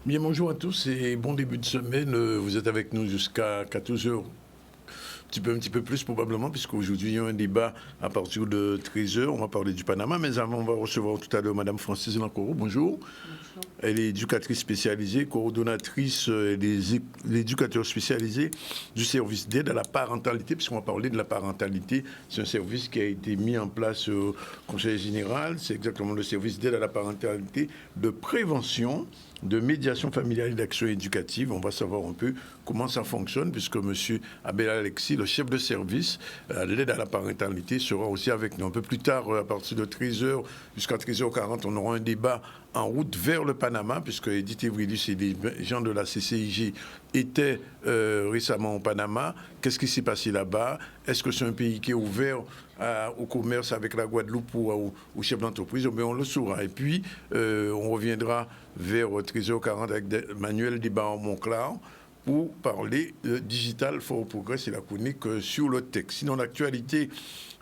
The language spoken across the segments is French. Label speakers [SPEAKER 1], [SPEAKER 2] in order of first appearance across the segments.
[SPEAKER 1] Bien, bonjour à tous et bon début de semaine. Vous êtes avec nous jusqu'à 14 heures, un petit peu plus probablement, puisqu'aujourd'hui il y a un débat à partir de 13 heures. On va parler du Panama, mais avant, on va recevoir tout à l'heure Madame Francis Lancoro. Bonjour.
[SPEAKER 2] Bonjour.
[SPEAKER 1] Elle est éducatrice spécialisée, coordonnatrice des éducateurs spécialisés du service d'aide à la parentalité, puisqu'on va parler de la parentalité. C'est un service qui a été mis en place au Conseil général. C'est exactement le service d'aide à la parentalité de prévention, de médiation familiale et d'action éducative. On va savoir un peu comment ça fonctionne, puisque M. Abel Alexis, le chef de service de l'aide à la parentalité, sera aussi avec nous. Un peu plus tard, à partir de 13h jusqu'à 13h40, on aura un débat en route vers le Panama, puisque Edith Evridis et des gens de la CCIG étaient récemment au Panama. Qu'est-ce qui s'est passé là-bas? Est-ce que c'est un pays qui est ouvert au commerce avec la Guadeloupe ou aux chefs d'entreprise? Mais on le saura. Et puis, on reviendra vers 13h40 avec Manuel Desbarres-Monclar pour parler de Digital for Progress et la chronique sur le tech. Sinon, l'actualité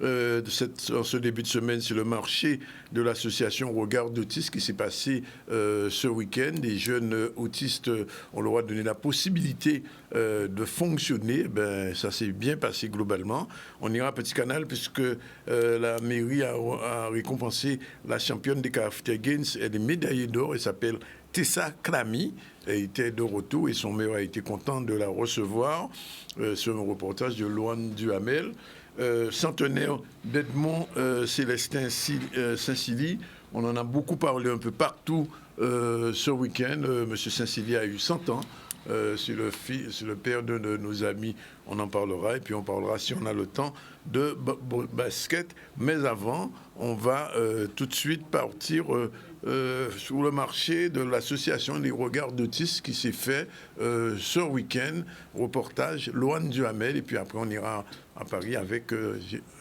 [SPEAKER 1] en ce début de semaine, c'est le marché de l'association Regard d'Autistes qui s'est passé ce week-end. Les jeunes autistes, on leur a donné la possibilité de fonctionner. Ben, ça s'est bien passé globalement. On ira à Petit Canal puisque la mairie a récompensé la championne des Cafetiers Games. Elle est médaillée d'or. Elle s'appelle Tessa Clamy. Elle était de retour et son maire a été content de la recevoir. Sur un reportage de Loane Duhamel. Centenaire d'Edmond Célestin Saint-Cily. On en a beaucoup parlé un peu partout ce week-end. Monsieur Saint-Cily a eu 100 ans. C'est le père de nos amis. On en parlera. Et puis on parlera, si on a le temps, de basket. Mais avant, on va tout de suite partir sur le marché de l'association des regards d'autistes qui s'est fait ce week-end. Reportage Loane Duhamel. Et puis après, on ira à Paris avec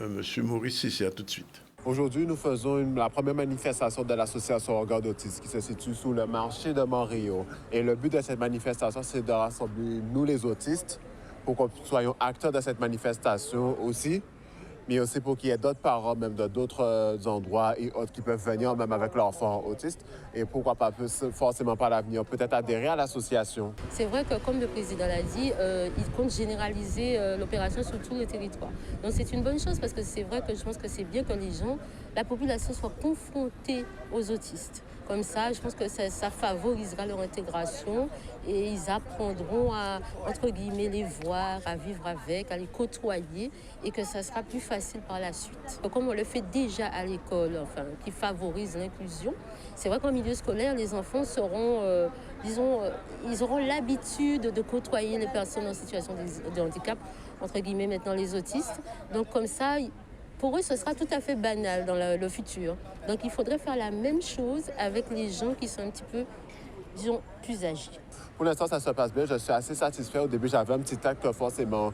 [SPEAKER 1] monsieur Maurice Cissé. À tout de suite.
[SPEAKER 3] Aujourd'hui, nous faisons la première manifestation de l'association Regard d'Autistes qui se situe sous le marché de Montréal. Et le but de cette manifestation, c'est de rassembler nous, les autistes, pour que nous soyons acteurs de cette manifestation aussi, mais aussi pour qu'il y ait d'autres parents, même de d'autres endroits et autres qui peuvent venir, même avec leurs enfants autistes. Et pourquoi pas forcément par l'avenir, peut-être adhérer à l'association.
[SPEAKER 2] C'est vrai que, comme le président l'a dit, il compte généraliser l'opération sur tout le territoire. Donc c'est une bonne chose parce que c'est vrai que je pense que c'est bien que la population soit confrontée aux autistes. Comme ça, je pense que ça favorisera leur intégration et ils apprendront à, entre guillemets, les voir, à vivre avec, à les côtoyer et que ça sera plus facile par la suite. Comme on le fait déjà à l'école, enfin, qui favorise l'inclusion, c'est vrai qu'en milieu scolaire, les enfants seront, ils auront l'habitude de côtoyer les personnes en situation de handicap, entre guillemets maintenant les autistes. Donc comme ça, pour eux, ce sera tout à fait banal dans le futur. Donc il faudrait faire la même chose avec les gens qui sont un petit peu, disons, plus âgés.
[SPEAKER 3] Pour l'instant, ça se passe bien. Je suis assez satisfait. Au début, j'avais un petit acte forcément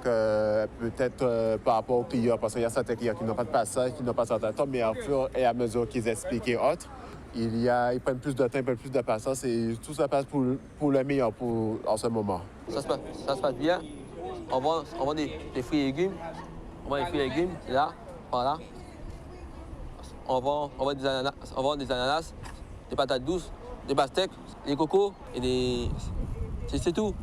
[SPEAKER 3] que peut-être par rapport aux clients, parce qu'il y a certains clients qui n'ont pas de passage, qui n'ont pas certains temps, mais à fur et à mesure qu'ils expliquent et autres, ils prennent plus de temps, ils prennent plus de patience et tout ça passe pour le meilleur en ce moment.
[SPEAKER 4] Ça se passe bien. On vend des fruits et légumes. On vend des fruits et légumes, là, voilà. On vend des ananas, des patates douces, des pastèques, des cocos et c'est tout.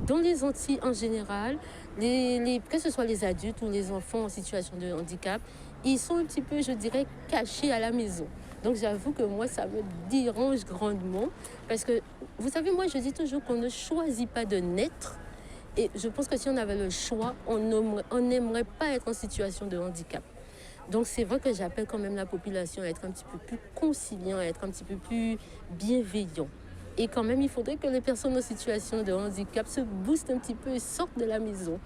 [SPEAKER 2] Dans les Antilles en général, que ce soit les adultes ou les enfants en situation de handicap, ils sont un petit peu, je dirais, cachés à la maison. Donc j'avoue que moi, ça me dérange grandement parce que, vous savez, moi, je dis toujours qu'on ne choisit pas de naître. Et je pense que si on avait le choix, on n'aimerait pas être en situation de handicap. Donc c'est vrai que j'appelle quand même la population à être un petit peu plus conciliant, à être un petit peu plus bienveillant. Et quand même, il faudrait que les personnes en situation de handicap se boostent un petit peu et sortent de la maison.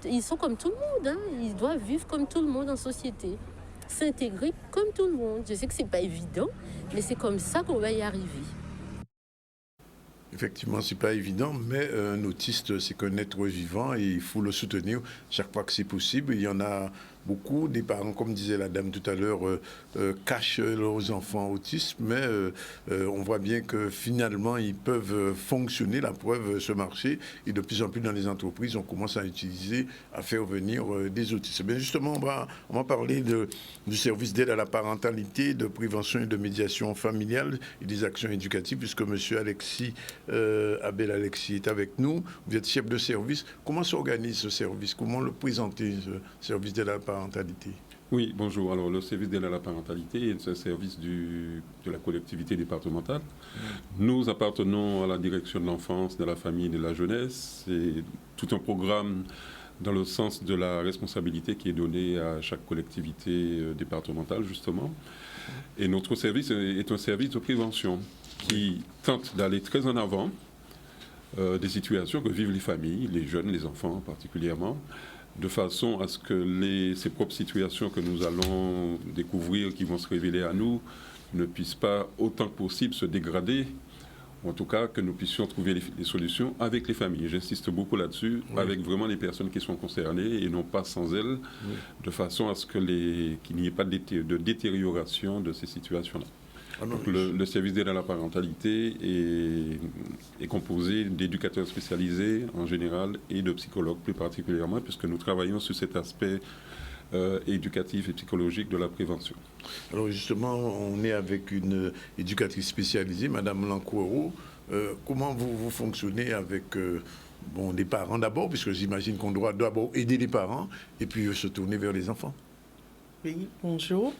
[SPEAKER 2] Ils sont comme tout le monde, hein. Ils doivent vivre comme tout le monde en société, s'intégrer comme tout le monde. Je sais que c'est pas évident, mais c'est comme ça qu'on va y arriver.
[SPEAKER 1] Effectivement, c'est pas évident, mais un autiste, c'est qu'un être vivant et il faut le soutenir chaque fois que c'est possible. Il y en a beaucoup des parents, comme disait la dame tout à l'heure, cachent leurs enfants autistes, mais on voit bien que finalement, ils peuvent fonctionner. La preuve, ce marché, et de plus en plus dans les entreprises, on commence à utiliser, à faire venir des autistes. Bien justement, on va parler du service d'aide à la parentalité, de prévention et de médiation familiale et des actions éducatives, puisque M. Alexis, Abel Alexis est avec nous. Vous êtes chef de service. Comment s'organise ce service? Comment le présenter, ce service d'aide à la parentalité?
[SPEAKER 5] Oui, bonjour. Alors, le service d'aide à la parentalité est un service de la collectivité départementale. Nous appartenons à la direction de l'enfance, de la famille et de la jeunesse. C'est tout un programme dans le sens de la responsabilité qui est donnée à chaque collectivité départementale, justement. Et notre service est un service de prévention qui tente d'aller très en avant des situations que vivent les familles, les jeunes, les enfants particulièrement, de façon à ce que ces propres situations que nous allons découvrir, qui vont se révéler à nous, ne puissent pas autant que possible se dégrader, ou en tout cas que nous puissions trouver les solutions avec les familles. J'insiste beaucoup là-dessus, avec vraiment les personnes qui sont concernées et non pas sans elles, de façon à ce qu'il n'y ait pas de détérioration de ces situations-là. Donc, le service d'aide à la parentalité est composé d'éducateurs spécialisés en général et de psychologues plus particulièrement, puisque nous travaillons sur cet aspect éducatif et psychologique de la prévention.
[SPEAKER 1] Alors justement, on est avec une éducatrice spécialisée, Madame Lancouero. Comment vous fonctionnez avec les parents d'abord, puisque j'imagine qu'on doit d'abord aider les parents et puis se tourner vers les enfants?
[SPEAKER 6] Oui, bonjour.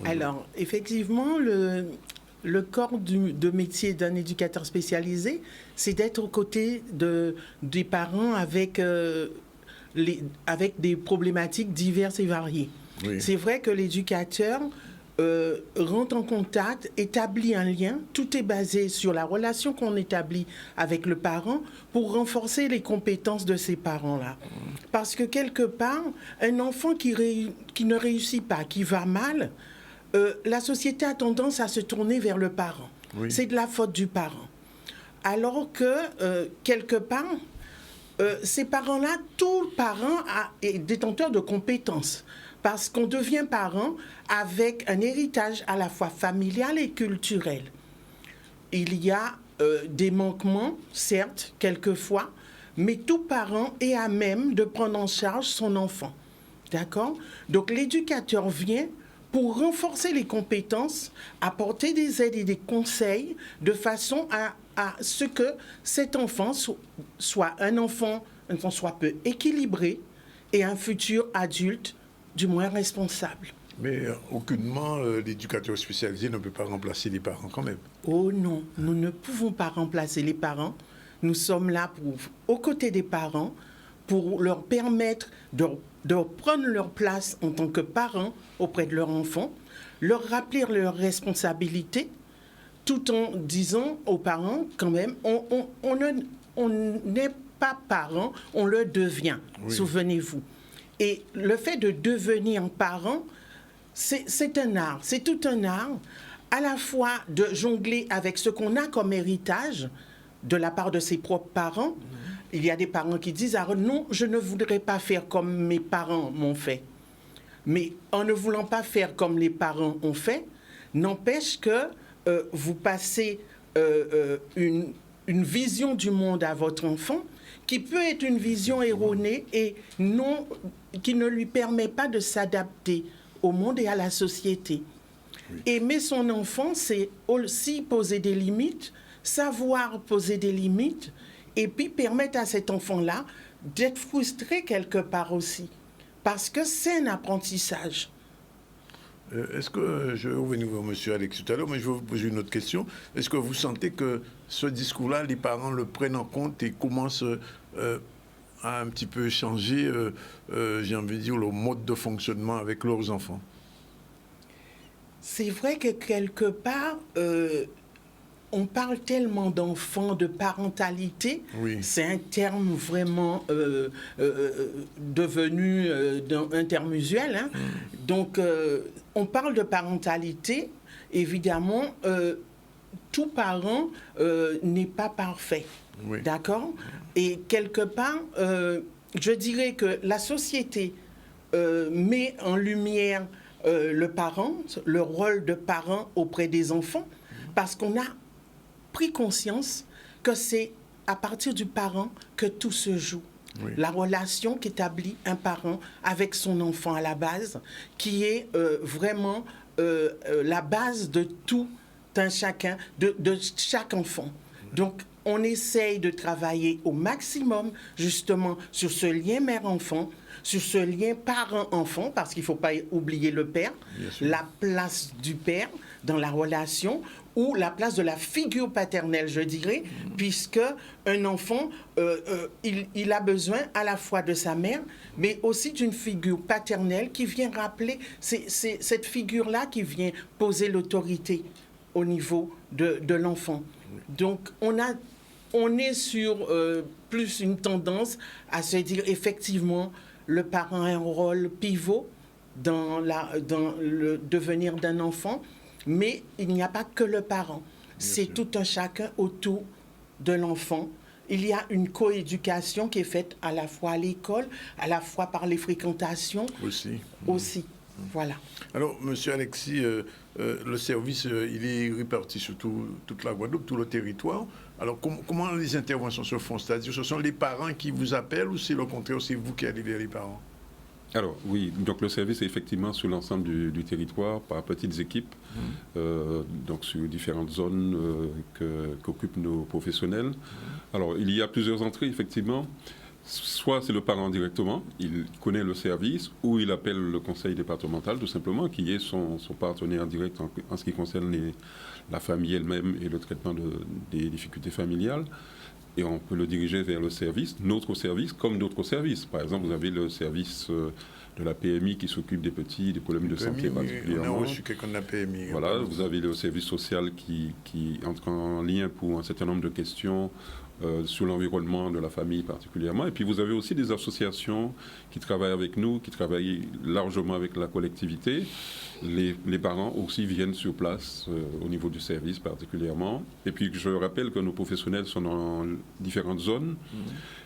[SPEAKER 6] Alors, effectivement, le corps de métier d'un éducateur spécialisé, c'est d'être aux côtés des parents avec des problématiques diverses et variées. Oui. C'est vrai que l'éducateur rentre en contact, établit un lien. Tout est basé sur la relation qu'on établit avec le parent pour renforcer les compétences de ces parents-là. Parce que quelque part, un enfant qui ne réussit pas, qui va mal, la société a tendance à se tourner vers le parent. Oui. C'est de la faute du parent. Alors que, quelque part, ces parents-là, tout parent est détenteur de compétences. Parce qu'on devient parent avec un héritage à la fois familial et culturel. Il y a des manquements, certes, quelquefois, mais tout parent est à même de prendre en charge son enfant. D'accord? Donc l'éducateur vient pour renforcer les compétences, apporter des aides et des conseils de façon à ce que cet enfant soit un enfant soit peu équilibré et un futur adulte du moins responsable.
[SPEAKER 1] Mais aucunement, l'éducateur spécialisé ne peut pas remplacer les parents quand même.
[SPEAKER 6] Oh non, nous ne pouvons pas remplacer les parents. Nous sommes là aux côtés des parents pour leur permettre de prendre leur place en tant que parents auprès de leur enfant, leur rappeler leurs responsabilités, tout en disant aux parents quand même, on n'est pas parent, on le devient, oui. Souvenez-vous. Et le fait de devenir parent, c'est un art, c'est tout un art, à la fois de jongler avec ce qu'on a comme héritage de la part de ses propres parents. Il y a des parents qui disent « Ah non, je ne voudrais pas faire comme mes parents m'ont fait ». Mais en ne voulant pas faire comme les parents ont fait, n'empêche que vous passez une vision du monde à votre enfant qui peut être une vision erronée et qui ne lui permet pas de s'adapter au monde et à la société. Oui. Aimer son enfant, c'est aussi poser des limites, savoir poser des limites, et puis permettre à cet enfant-là d'être frustré quelque part aussi, parce que c'est un apprentissage.
[SPEAKER 1] Est-ce que, je vais revenir vers M. Alex tout à l'heure, mais je vais vous poser une autre question. Est-ce que vous sentez que ce discours-là, les parents le prennent en compte et commencent à un petit peu changer, j'ai envie de dire, le mode de fonctionnement avec leurs enfants?
[SPEAKER 6] C'est vrai que quelque part, on parle tellement d'enfants, de parentalité. Oui. C'est un terme vraiment devenu un terme usuel. Hein. Donc, on parle de parentalité. Évidemment, tout parent n'est pas parfait. Oui. D'accord? Et quelque part, je dirais que la société met en lumière le parent, le rôle de parent auprès des enfants, parce qu'on a pris conscience que c'est à partir du parent que tout se joue.
[SPEAKER 1] Oui.
[SPEAKER 6] La relation qu'établit un parent avec son enfant à la base, qui est vraiment la base de tout un chacun, de chaque enfant. Donc, on essaye de travailler au maximum justement sur ce lien mère-enfant, sur ce lien parent-enfant, parce qu'il ne faut pas oublier le père, la place du père dans la relation, ou la place de la figure paternelle, je dirais, puisque un enfant, il a besoin à la fois de sa mère, mais aussi d'une figure paternelle qui vient rappeler, c'est cette figure-là qui vient poser l'autorité au niveau de l'enfant. Donc, on est sur plus une tendance à se dire, effectivement, le parent a un rôle pivot dans le devenir d'un enfant, mais il n'y a pas que le parent. C'est tout un chacun autour de l'enfant. Il y a une coéducation qui est faite à la fois à l'école, à la fois par les fréquentations. Aussi. Voilà.
[SPEAKER 1] Alors, monsieur Alexis, le service, il est réparti sur toute la Guadeloupe, tout le territoire. Alors, comment les interventions se font? C'est-à-dire, ce sont les parents qui vous appellent ou c'est le contraire, c'est vous qui allez vers les parents?
[SPEAKER 5] Alors oui, donc le service est effectivement sur l'ensemble du territoire par petites équipes, donc sur différentes zones qu'occupent nos professionnels. Alors il y a plusieurs entrées effectivement. Soit c'est le parent directement, il connaît le service, ou il appelle le conseil départemental tout simplement, qui est son partenaire direct en ce qui concerne la famille elle-même et le traitement des difficultés familiales. Et on peut le diriger vers le service, notre service, comme d'autres services. Par exemple, vous avez le service de la PMI qui s'occupe des petits, des problèmes de santé particulièrement.
[SPEAKER 1] On a reçu quelqu'un de la PMI.
[SPEAKER 5] Voilà, vous avez le service social qui entre en lien pour un certain nombre de questions sur l'environnement de la famille particulièrement. Et puis vous avez aussi des associations qui travaillent avec nous, qui travaillent largement avec la collectivité. Les parents aussi viennent sur place au niveau du service particulièrement. Et puis je rappelle que nos professionnels sont dans différentes zones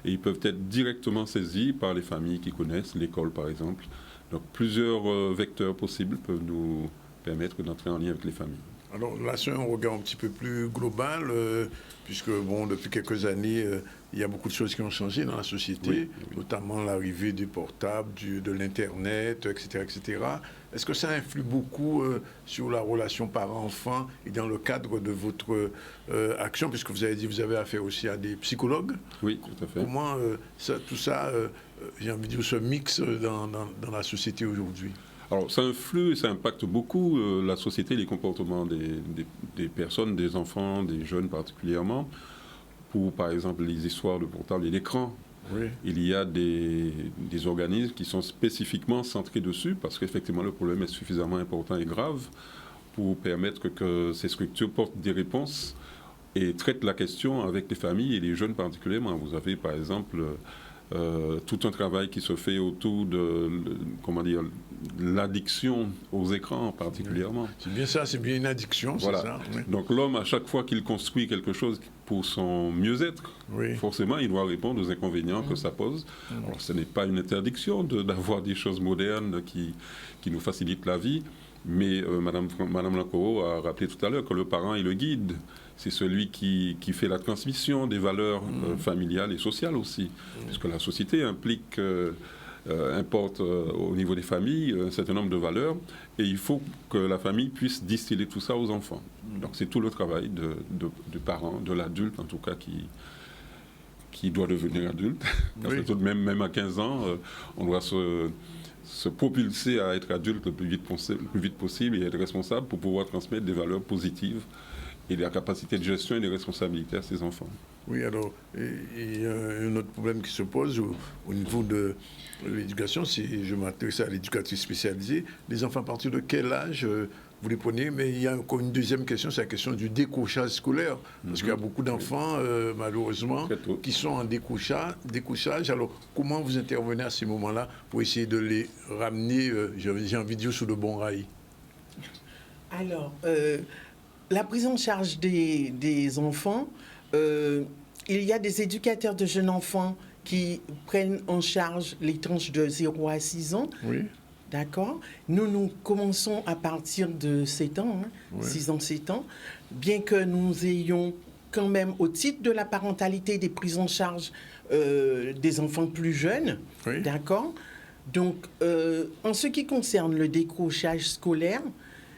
[SPEAKER 5] et ils peuvent être directement saisis par les familles qui connaissent l'école par exemple. Donc plusieurs vecteurs possibles peuvent nous permettre d'entrer en lien avec les familles.
[SPEAKER 1] Alors là, c'est un regard un petit peu plus global, puisque bon, depuis quelques années, il y a beaucoup de choses qui ont changé dans la société, notamment l'arrivée du portable, de l'Internet, etc., etc. Est-ce que ça influe beaucoup sur la relation parent-enfant et dans le cadre de votre action, puisque vous avez dit que vous avez affaire aussi à des psychologues?
[SPEAKER 5] Oui, tout à fait.
[SPEAKER 1] Comment tout ça, j'ai envie de dire, se mixe dans la société aujourd'hui?
[SPEAKER 5] Alors, ça influe et ça impacte beaucoup la société, les comportements des personnes, des enfants, des jeunes particulièrement. Pour, par exemple, les histoires de portable et d'écran. Oui. Il y a des organismes qui sont spécifiquement centrés dessus parce qu'effectivement, le problème est suffisamment important et grave pour permettre que ces structures portent des réponses et traitent la question avec les familles et les jeunes particulièrement. Vous avez, par exemple, tout un travail qui se fait autour de l'addiction aux écrans particulièrement.
[SPEAKER 1] C'est bien ça, c'est bien une addiction,
[SPEAKER 5] voilà.
[SPEAKER 1] C'est ça. Oui.
[SPEAKER 5] Donc l'homme, à chaque fois qu'il construit quelque chose pour son mieux-être, forcément, il doit répondre aux inconvénients que ça pose. Alors ce n'est pas une interdiction d'avoir des choses modernes qui nous facilitent la vie, mais Madame Lancoro a rappelé tout à l'heure que le parent est le guide. C'est celui qui fait la transmission des valeurs familiales et sociales aussi. Puisque la société importe au niveau des familles un certain nombre de valeurs et il faut que la famille puisse distiller tout ça aux enfants. Donc c'est tout le travail de parents, de l'adulte en tout cas qui doit devenir adulte. Parce que même à 15 ans, on doit se propulser à être adulte le plus vite possible et être responsable pour pouvoir transmettre des valeurs positives et la capacité de gestion et de responsabilité à ses enfants. Oui, alors, il y a un autre problème qui se pose au niveau de l'éducation, je m'intéresse à l'éducatrice spécialisée. Les enfants à partir de quel âge vous les prenez? Mais il y a encore une deuxième question, c'est la question du décrochage scolaire. Parce qu'il y a beaucoup d'enfants, malheureusement, qui sont en décrochage. Alors, comment vous intervenez à ces moments-là pour essayer de les ramener, j'ai envie de dire, sur le bon rail?
[SPEAKER 6] Alors, la prise en charge des enfants, il y a des éducateurs de jeunes enfants qui prennent en charge les tranches de 0 à 6 ans.
[SPEAKER 1] Oui.
[SPEAKER 6] D'accord. Nous commençons à partir de 7 ans, hein,
[SPEAKER 1] Ouais.
[SPEAKER 6] 6 ans, 7 ans, bien que nous ayons quand même, au titre de la parentalité, des prises en charge des enfants plus jeunes.
[SPEAKER 1] Oui.
[SPEAKER 6] D'accord. Donc, en ce qui concerne le décrochage scolaire,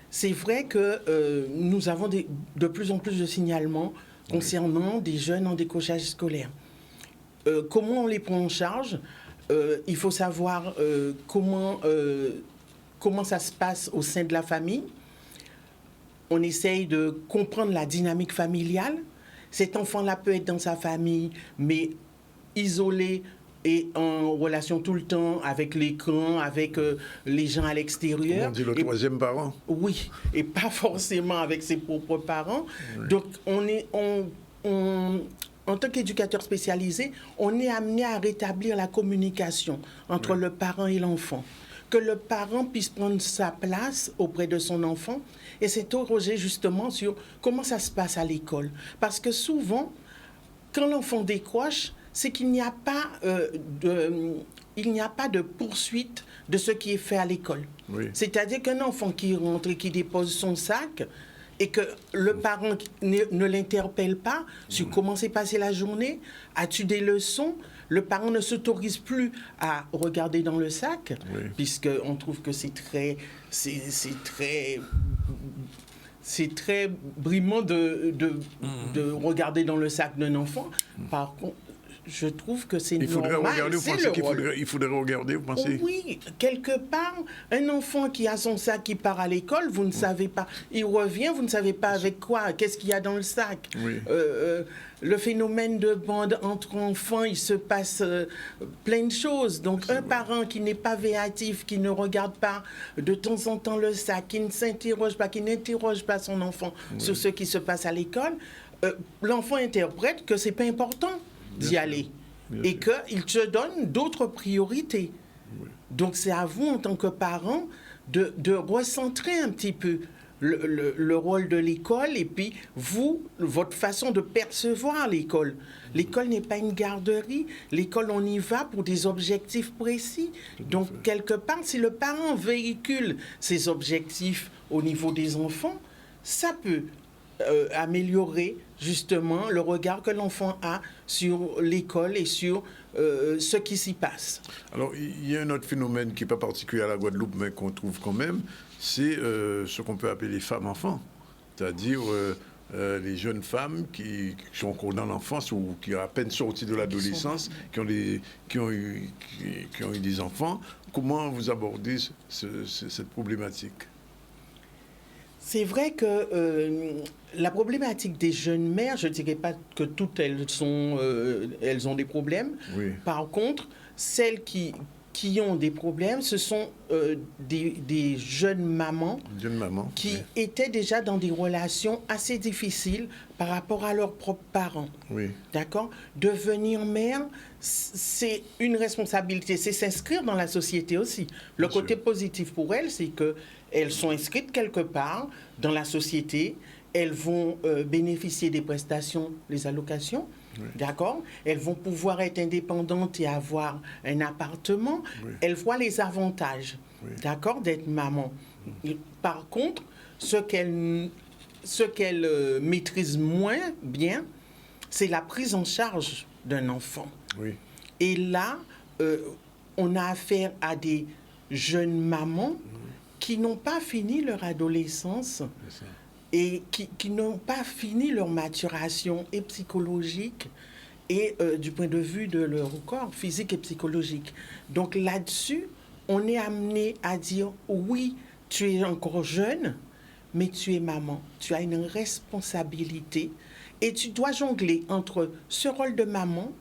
[SPEAKER 6] c'est vrai que nous avons de plus en plus de signalements concernant des jeunes en décrochage scolaire. Comment on les prend en charge? Il faut savoir comment ça se passe au sein de la famille. On essaye de comprendre la dynamique familiale. Cet enfant-là peut être dans sa famille, mais isolé et en relation tout le temps avec l'écran, avec les gens à l'extérieur.
[SPEAKER 1] On dit le
[SPEAKER 6] Et-
[SPEAKER 1] troisième parent.
[SPEAKER 6] Oui, et pas forcément avec ses propres parents.
[SPEAKER 1] Oui.
[SPEAKER 6] Donc, en tant qu'éducateur spécialisé, on est amené à rétablir la communication entre le parent et l'enfant. Que le parent puisse prendre sa place auprès de son enfant et s'interroger justement sur comment ça se passe à l'école. Parce que souvent, quand l'enfant décroche, c'est qu'il n'y a pas de poursuite de ce qui est fait à l'école.
[SPEAKER 1] Oui.
[SPEAKER 6] C'est-à-dire qu'un enfant qui rentre et qui dépose son sac et que le parent ne l'interpelle pas sur comment s'est passée la journée, as-tu des leçons, le parent ne s'autorise plus à regarder dans le sac,
[SPEAKER 1] Oui.
[SPEAKER 6] puisqu'on trouve que c'est très brimant de regarder dans le sac d'un enfant. Par contre, je trouve que c'est
[SPEAKER 1] Il faudrait
[SPEAKER 6] normal,
[SPEAKER 1] regarder, vous
[SPEAKER 6] c'est
[SPEAKER 1] pensez
[SPEAKER 6] le
[SPEAKER 1] qu'il
[SPEAKER 6] rôle.
[SPEAKER 1] faudrait regarder, vous pensez?
[SPEAKER 6] Oui, quelque part, un enfant qui a son sac, qui part à l'école, vous ne savez pas. Il revient, vous ne savez pas avec quoi, qu'est-ce qu'il y a dans le sac.
[SPEAKER 1] Oui.
[SPEAKER 6] Le phénomène de bande entre enfants, il se passe plein de choses. Donc, un parent qui n'est pas véatif, qui ne regarde pas de temps en temps le sac, qui ne s'interroge pas, qui n'interroge pas son enfant sur ce qui se passe à l'école, l'enfant interprète que c'est pas important d'y aller et qu'il se donne d'autres priorités. Donc c'est à vous, en tant que parent, de recentrer un petit peu le rôle de l'école et puis vous, votre façon de percevoir l'école. L'école n'est pas une garderie. L'école, on y va pour des objectifs précis. Donc, quelque part, si le parent véhicule ses objectifs au niveau des enfants, ça peut améliorer justement le regard que l'enfant a sur l'école et sur ce qui s'y passe.
[SPEAKER 1] Alors, il y a un autre phénomène qui n'est pas particulier à la Guadeloupe, mais qu'on trouve quand même, c'est ce qu'on peut appeler les femmes-enfants. C'est-à-dire les jeunes femmes qui sont encore dans l'enfance ou qui sont à peine sorties de l'adolescence, qui ont eu des enfants. Comment vous abordez cette problématique?
[SPEAKER 6] C'est vrai que la problématique des jeunes mères, je ne dirais pas que toutes elles ont des problèmes.
[SPEAKER 1] Oui.
[SPEAKER 6] Par contre, celles qui ont des problèmes, ce sont des jeunes mamans qui
[SPEAKER 1] oui.
[SPEAKER 6] étaient déjà dans des relations assez difficiles par rapport à leurs propres parents.
[SPEAKER 1] Oui.
[SPEAKER 6] D'accord? Devenir mère, c'est une responsabilité, c'est s'inscrire dans la société aussi. Le
[SPEAKER 1] Bien
[SPEAKER 6] côté
[SPEAKER 1] sûr.
[SPEAKER 6] positif pour elles, c'est qu'elles sont inscrites quelque part dans la société, elles vont bénéficier des prestations, les allocations,
[SPEAKER 1] Oui.
[SPEAKER 6] d'accord? Elles vont pouvoir être indépendantes et avoir un appartement.
[SPEAKER 1] Oui.
[SPEAKER 6] Elles voient les avantages,
[SPEAKER 1] Oui.
[SPEAKER 6] d'accord, d'être maman. Par contre, ce qu'elles maîtrisent moins bien, c'est la prise en charge d'un enfant.
[SPEAKER 1] Oui.
[SPEAKER 6] Et là, on a affaire à des jeunes mamans qui n'ont pas fini leur adolescence
[SPEAKER 1] C'est ça.
[SPEAKER 6] et qui n'ont pas fini leur maturation et psychologique et du point de vue de leur corps physique et psychologique. Donc là-dessus, on est amené à dire oui, tu es encore jeune, mais tu es maman, tu as une responsabilité et tu dois jongler entre ce rôle de maman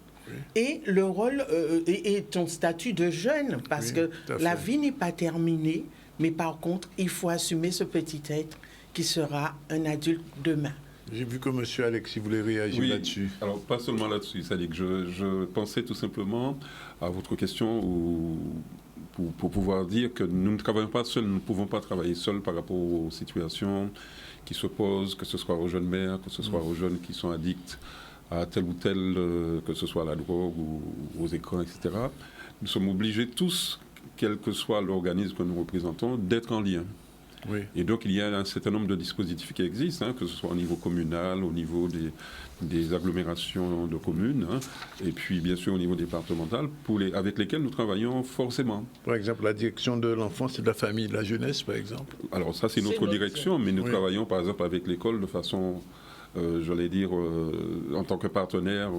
[SPEAKER 6] et le rôle et ton statut de jeune, parce
[SPEAKER 1] Oui,
[SPEAKER 6] que
[SPEAKER 1] tout à
[SPEAKER 6] la
[SPEAKER 1] fait.
[SPEAKER 6] vie n'est pas terminée, mais par contre, il faut assumer ce petit être qui sera un adulte demain.
[SPEAKER 1] J'ai vu que M. Alexis voulait réagir là-dessus.
[SPEAKER 5] Alors pas seulement là-dessus, c'est-à-dire que je pensais tout simplement à votre question pour pouvoir dire que nous ne travaillons pas seuls, nous ne pouvons pas travailler seuls par rapport aux situations qui se posent, que ce soit aux jeunes mères, que ce soit aux jeunes qui sont addicts à tel ou tel, que ce soit à la drogue ou aux écrans, etc., nous sommes obligés tous, quel que soit l'organisme que nous représentons, d'être en lien.
[SPEAKER 1] Oui.
[SPEAKER 5] Et donc, il y a un certain nombre de dispositifs qui existent, que ce soit au niveau communal, au niveau des agglomérations de communes, et puis, bien sûr, au niveau départemental, avec lesquels nous travaillons forcément.
[SPEAKER 1] Par exemple, la direction de l'enfance et de la famille et de la jeunesse, par exemple.
[SPEAKER 5] Alors, ça, c'est notre direction, mais nous travaillons, par exemple, avec l'école de façon... j'allais dire, en tant que partenaire,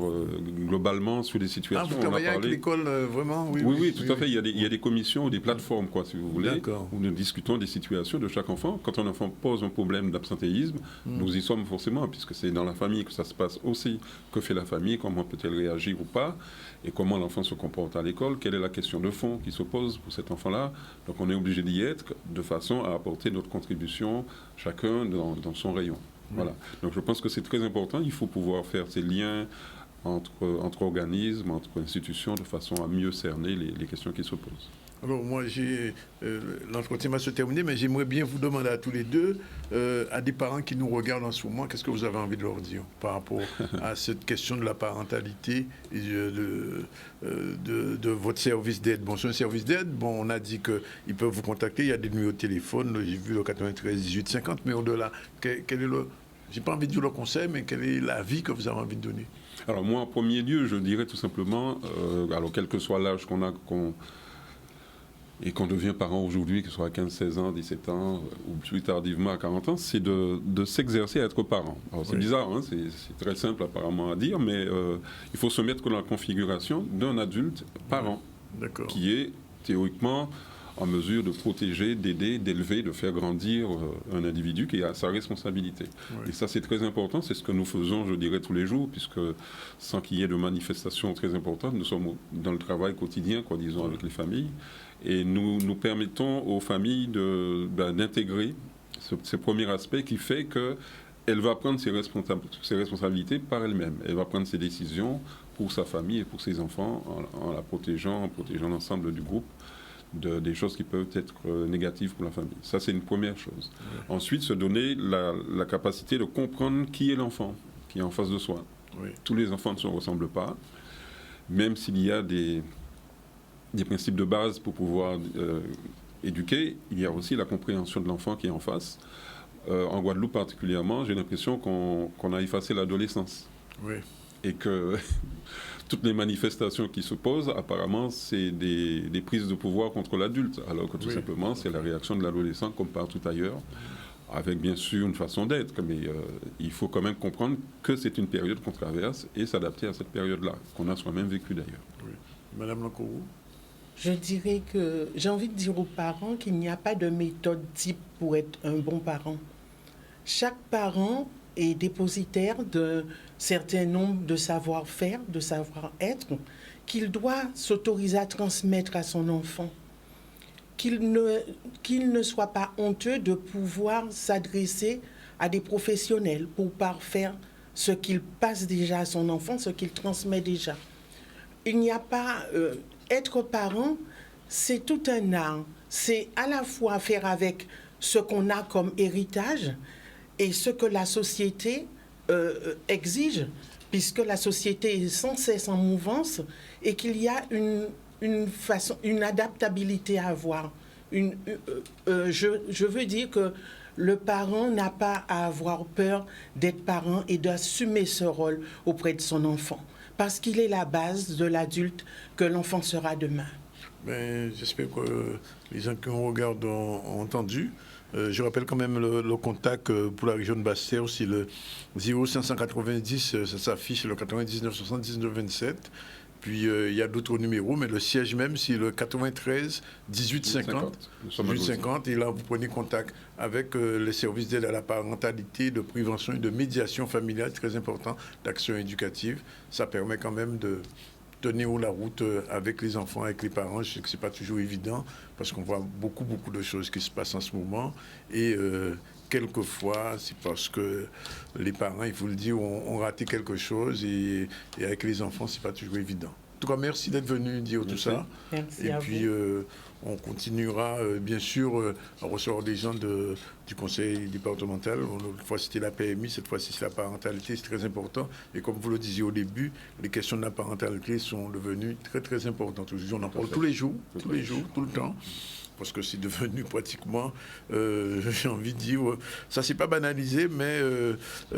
[SPEAKER 5] globalement, sur des situations.
[SPEAKER 1] Vous travaillez avec l'école, vraiment?
[SPEAKER 5] Oui, tout à fait. Il y a des commissions ou des plateformes, quoi, si vous voulez, où nous discutons des situations de chaque enfant. Quand un enfant pose un problème d'absentéisme, nous y sommes forcément, puisque c'est dans la famille que ça se passe aussi. Que fait la famille? Comment peut-elle réagir ou pas? Et comment l'enfant se comporte à l'école? Quelle est la question de fond qui se pose pour cet enfant-là? Donc, on est obligé d'y être de façon à apporter notre contribution, chacun dans son rayon. Voilà. Donc je pense que c'est très important. Il faut pouvoir faire ces liens entre organismes, entre institutions, de façon à mieux cerner les questions qui se posent.
[SPEAKER 1] Alors moi, l'entretien va se terminer, mais j'aimerais bien vous demander à tous les deux, à des parents qui nous regardent en ce moment, qu'est-ce que vous avez envie de leur dire par rapport à cette question de la parentalité et de votre service d'aide. Bon, c'est un service d'aide. Bon, on a dit qu'ils peuvent vous contacter. Il y a des numéros de téléphone. J'ai vu le 93 18 50, mais au-delà, quel est j'ai pas envie de dire le conseil, mais quel est l'avis que vous avez envie de donner?
[SPEAKER 5] Alors moi, en premier lieu, je dirais tout simplement, alors quel que soit l'âge et qu'on devient parent aujourd'hui, que ce soit à 15, 16 ans, 17 ans, ou plus tardivement à 40 ans, c'est de s'exercer à être parent. Alors c'est bizarre, c'est très simple apparemment à dire, mais il faut se mettre dans la configuration d'un adulte parent, qui est théoriquement en mesure de protéger, d'aider, d'élever, de faire grandir un individu qui a sa responsabilité. Oui. Et ça, c'est très important. C'est ce que nous faisons, je dirais, tous les jours, puisque sans qu'il y ait de manifestations très importantes, nous sommes dans le travail quotidien, disons, avec les familles. Et nous permettons aux familles d'intégrer ce premier aspect qui fait qu'elle va prendre ses responsabilités par elle-même. Elle va prendre ses décisions pour sa famille et pour ses enfants en protégeant l'ensemble du groupe des choses qui peuvent être négatives pour la famille. Ça, c'est une première chose. Oui. Ensuite, se donner la capacité de comprendre qui est l'enfant qui est en face de soi. Oui. Tous les enfants ne se ressemblent pas, même s'il y a des principes de base pour pouvoir éduquer, il y a aussi la compréhension de l'enfant qui est en face. En Guadeloupe particulièrement, j'ai l'impression qu'on a effacé l'adolescence.
[SPEAKER 1] Oui.
[SPEAKER 5] Et que toutes les manifestations qui se posent, apparemment, c'est des prises de pouvoir contre l'adulte, alors que tout simplement, c'est la réaction de l'adolescent comme partout ailleurs, avec bien sûr une façon d'être, mais il faut quand même comprendre que c'est une période qu'on traverse et s'adapter à cette période-là, qu'on a soi-même vécu d'ailleurs.
[SPEAKER 1] Oui. Madame Lancourou?
[SPEAKER 6] Je dirais que j'ai envie de dire aux parents qu'il n'y a pas de méthode type pour être un bon parent. Chaque parent est dépositaire d'un certain nombre de savoir-faire, de savoir-être, qu'il doit s'autoriser à transmettre à son enfant. Qu'il ne soit pas honteux de pouvoir s'adresser à des professionnels pour parfaire ce qu'il passe déjà à son enfant, ce qu'il transmet déjà. Il n'y a pas... être parent, c'est tout un art. C'est à la fois faire avec ce qu'on a comme héritage et ce que la société exige, puisque la société est sans cesse en mouvance et qu'il y a une adaptabilité à avoir. Je veux dire que le parent n'a pas à avoir peur d'être parent et d'assumer ce rôle auprès de son enfant, parce qu'il est la base de l'adulte que l'enfant sera demain.
[SPEAKER 1] J'espère que les gens qui nous regardent ont entendu. Je rappelle quand même le contact pour la région de Basse-Terre, aussi le 0590, ça s'affiche le 99 79 27. Puis il y a d'autres numéros, mais le siège même, c'est le 93 18 50. 18 50. Et là, vous prenez contact avec les services d'aide à la parentalité, de prévention et de médiation familiale, très important, d'action éducative. Ça permet quand même de tenir la route avec les enfants, avec les parents. Je sais que ce n'est pas toujours évident, parce qu'on voit beaucoup de choses qui se passent en ce moment. Et quelquefois, c'est parce que les parents, il faut le dire, ont raté quelque chose et avec les enfants, ce n'est pas toujours évident. tout cas, merci d'être venu dire tout ça.
[SPEAKER 6] Merci
[SPEAKER 1] Et
[SPEAKER 6] à
[SPEAKER 1] puis,
[SPEAKER 6] vous.
[SPEAKER 1] on continuera, bien sûr, à recevoir des gens du conseil départemental. L'autre fois, c'était la PMI, cette fois-ci, c'est la parentalité, c'est très important. Et comme vous le disiez au début, les questions de la parentalité sont devenues très, très importantes. Aujourd'hui, on en parle tous les jours, tout le temps. Parce que c'est devenu pratiquement, j'ai envie de dire, ça c'est pas banalisé, mais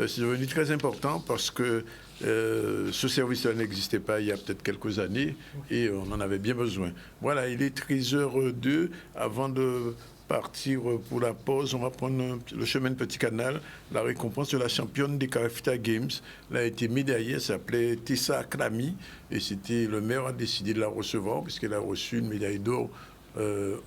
[SPEAKER 1] c'est devenu très important parce que ce service-là n'existait pas il y a peut-être quelques années et on en avait bien besoin. Voilà, il est 13h02. Avant de partir pour la pause, on va prendre le chemin de Petit Canal. La récompense de la championne des Carafita Games. Elle a été médaillée, elle s'appelait Tessa Klami et c'était le maire a décidé de la recevoir puisqu'elle a reçu une médaille d'or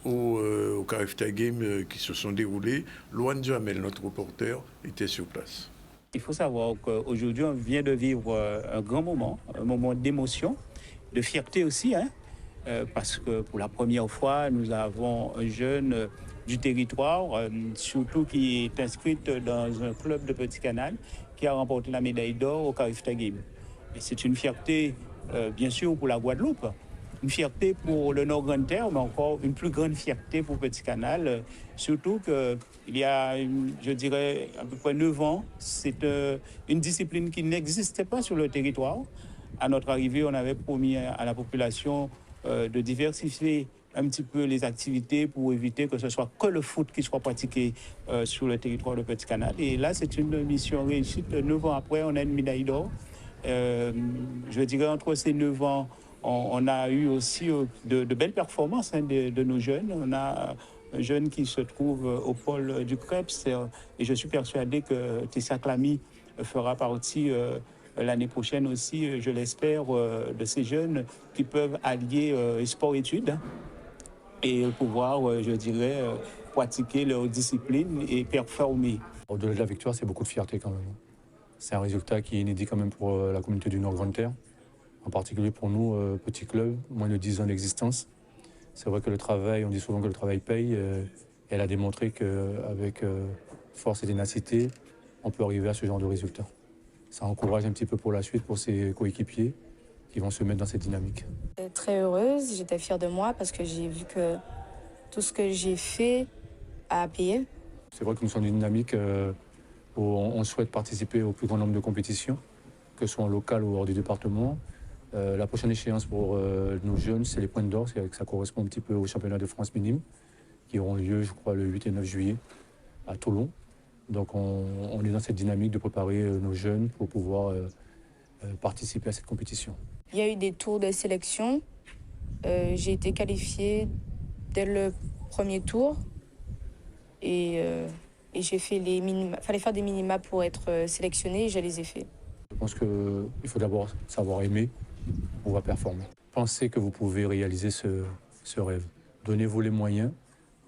[SPEAKER 1] au Carafita Games qui se sont déroulés. Loane Duhamel, notre reporter, était sur place.
[SPEAKER 7] Il faut savoir qu'aujourd'hui, on vient de vivre un grand moment, un moment d'émotion, de fierté aussi, parce que pour la première fois, nous avons un jeune du territoire, surtout qui est inscrite dans un club de Petit Canal, qui a remporté la médaille d'or au Carafita Games. Et c'est une fierté, bien sûr, pour la Guadeloupe, une fierté pour le Nord-Grande-Terre, mais encore une plus grande fierté pour Petit Canal, surtout qu'il y a, je dirais, à peu près 9 ans, c'est une discipline qui n'existait pas sur le territoire. À notre arrivée, on avait promis à la population de diversifier un petit peu les activités pour éviter que ce soit que le foot qui soit pratiqué sur le territoire de Petit Canal. Et là, c'est une mission réussite. 9 ans après, on a une médaille d'or. Je dirais, entre ces 9 ans, on a eu aussi de belles performances de nos jeunes. On a un jeune qui se trouve au pôle du CREPS et je suis persuadé que Tessa Klami fera partie l'année prochaine aussi, je l'espère, de ces jeunes qui peuvent allier sport-études et pouvoir, je dirais, pratiquer leur discipline et performer.
[SPEAKER 8] Au-delà de la victoire, c'est beaucoup de fierté quand même. C'est un résultat qui est inédit quand même pour la communauté du Nord-Grande-Terre. En particulier pour nous, petit club, moins de 10 ans d'existence. C'est vrai que le travail, on dit souvent que le travail paye. Elle a démontré qu'avec force et ténacité, on peut arriver à ce genre de résultats. Ça encourage un petit peu pour la suite pour ses coéquipiers qui vont se mettre dans cette dynamique.
[SPEAKER 9] Très heureuse, j'étais fière de moi parce que j'ai vu que tout ce que j'ai fait a payé.
[SPEAKER 8] C'est vrai que nous sommes dans une dynamique où on souhaite participer au plus grand nombre de compétitions, que ce soit en local ou hors du département. La prochaine échéance pour nos jeunes, c'est les Points d'Or. Ça correspond un petit peu au championnat de France minime, qui auront lieu, je crois, le 8 et 9 juillet à Toulon. Donc on est dans cette dynamique de préparer nos jeunes pour pouvoir participer à cette compétition.
[SPEAKER 9] Il y a eu des tours de sélection. J'ai été qualifiée dès le premier tour. Et j'ai fait les minima. Fallait faire des minima pour être sélectionnée et je les ai fait.
[SPEAKER 8] Je pense qu'il faut d'abord savoir aimer pour pouvoir performer. Pensez que vous pouvez réaliser ce rêve. Donnez-vous les moyens.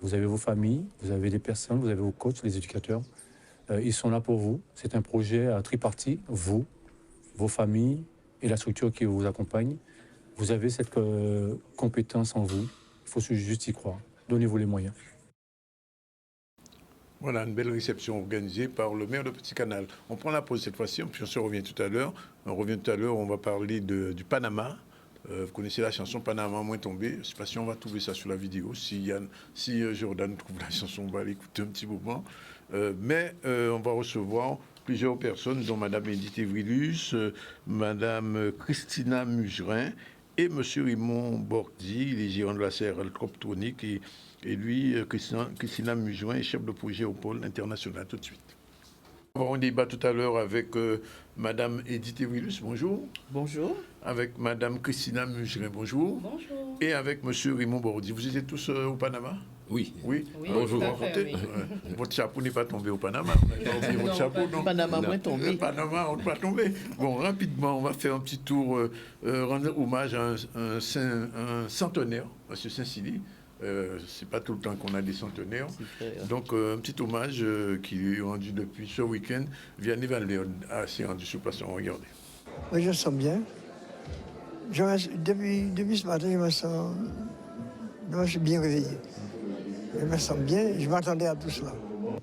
[SPEAKER 8] Vous avez vos familles, vous avez des personnes, vous avez vos coachs, les éducateurs. Ils sont là pour vous. C'est un projet à tripartite. Vous, vos familles et la structure qui vous accompagne. Vous avez cette compétence en vous. Il faut juste y croire. Donnez-vous les moyens.
[SPEAKER 1] Voilà, une belle réception organisée par le maire de Petit Canal. On prend la pause cette fois-ci, puis on se revient tout à l'heure. On revient tout à l'heure, on va parler du Panama. Vous connaissez la chanson Panama moins tombé. Je ne sais pas si on va trouver ça sur la vidéo. Si Jordan trouve la chanson, on va l'écouter un petit moment. Mais on va recevoir plusieurs personnes, dont Mme Edith Evrilus, Mme Christina Mugerin et M. Raymond Bordi, les gérants de la CRL Croptronique. Et lui, Christina Mugerin, est chef de projet au pôle international. Tout de suite. On va avoir un débat tout à l'heure avec Mme Edith Evrilus, bonjour.
[SPEAKER 6] Bonjour.
[SPEAKER 1] Avec Mme Christina Mugerin, bonjour.
[SPEAKER 2] Bonjour.
[SPEAKER 1] Et avec M. Raymond Bordi. Vous étiez tous au Panama?
[SPEAKER 5] Oui.
[SPEAKER 1] Oui.
[SPEAKER 2] Oui,
[SPEAKER 1] Bonjour.
[SPEAKER 2] tout à fait, oui.
[SPEAKER 1] Votre chapeau n'est pas tombé au Panama. Votre chapeau, non.
[SPEAKER 6] Panama moins tombé.
[SPEAKER 1] Panama, on n'est pas tombé. Bon, rapidement, on va faire un petit tour, rendre hommage à un centenaire, M. Saint-Cylie. C'est pas tout le temps qu'on a des centenaires. Donc, un petit hommage qui est rendu depuis ce week-end. Vianney Valverde s'est rendu sur place. On va regarder.
[SPEAKER 10] Oui, je me sens bien. Depuis ce matin, je me suis bien réveillé. Je me sens bien, je m'attendais à tout cela.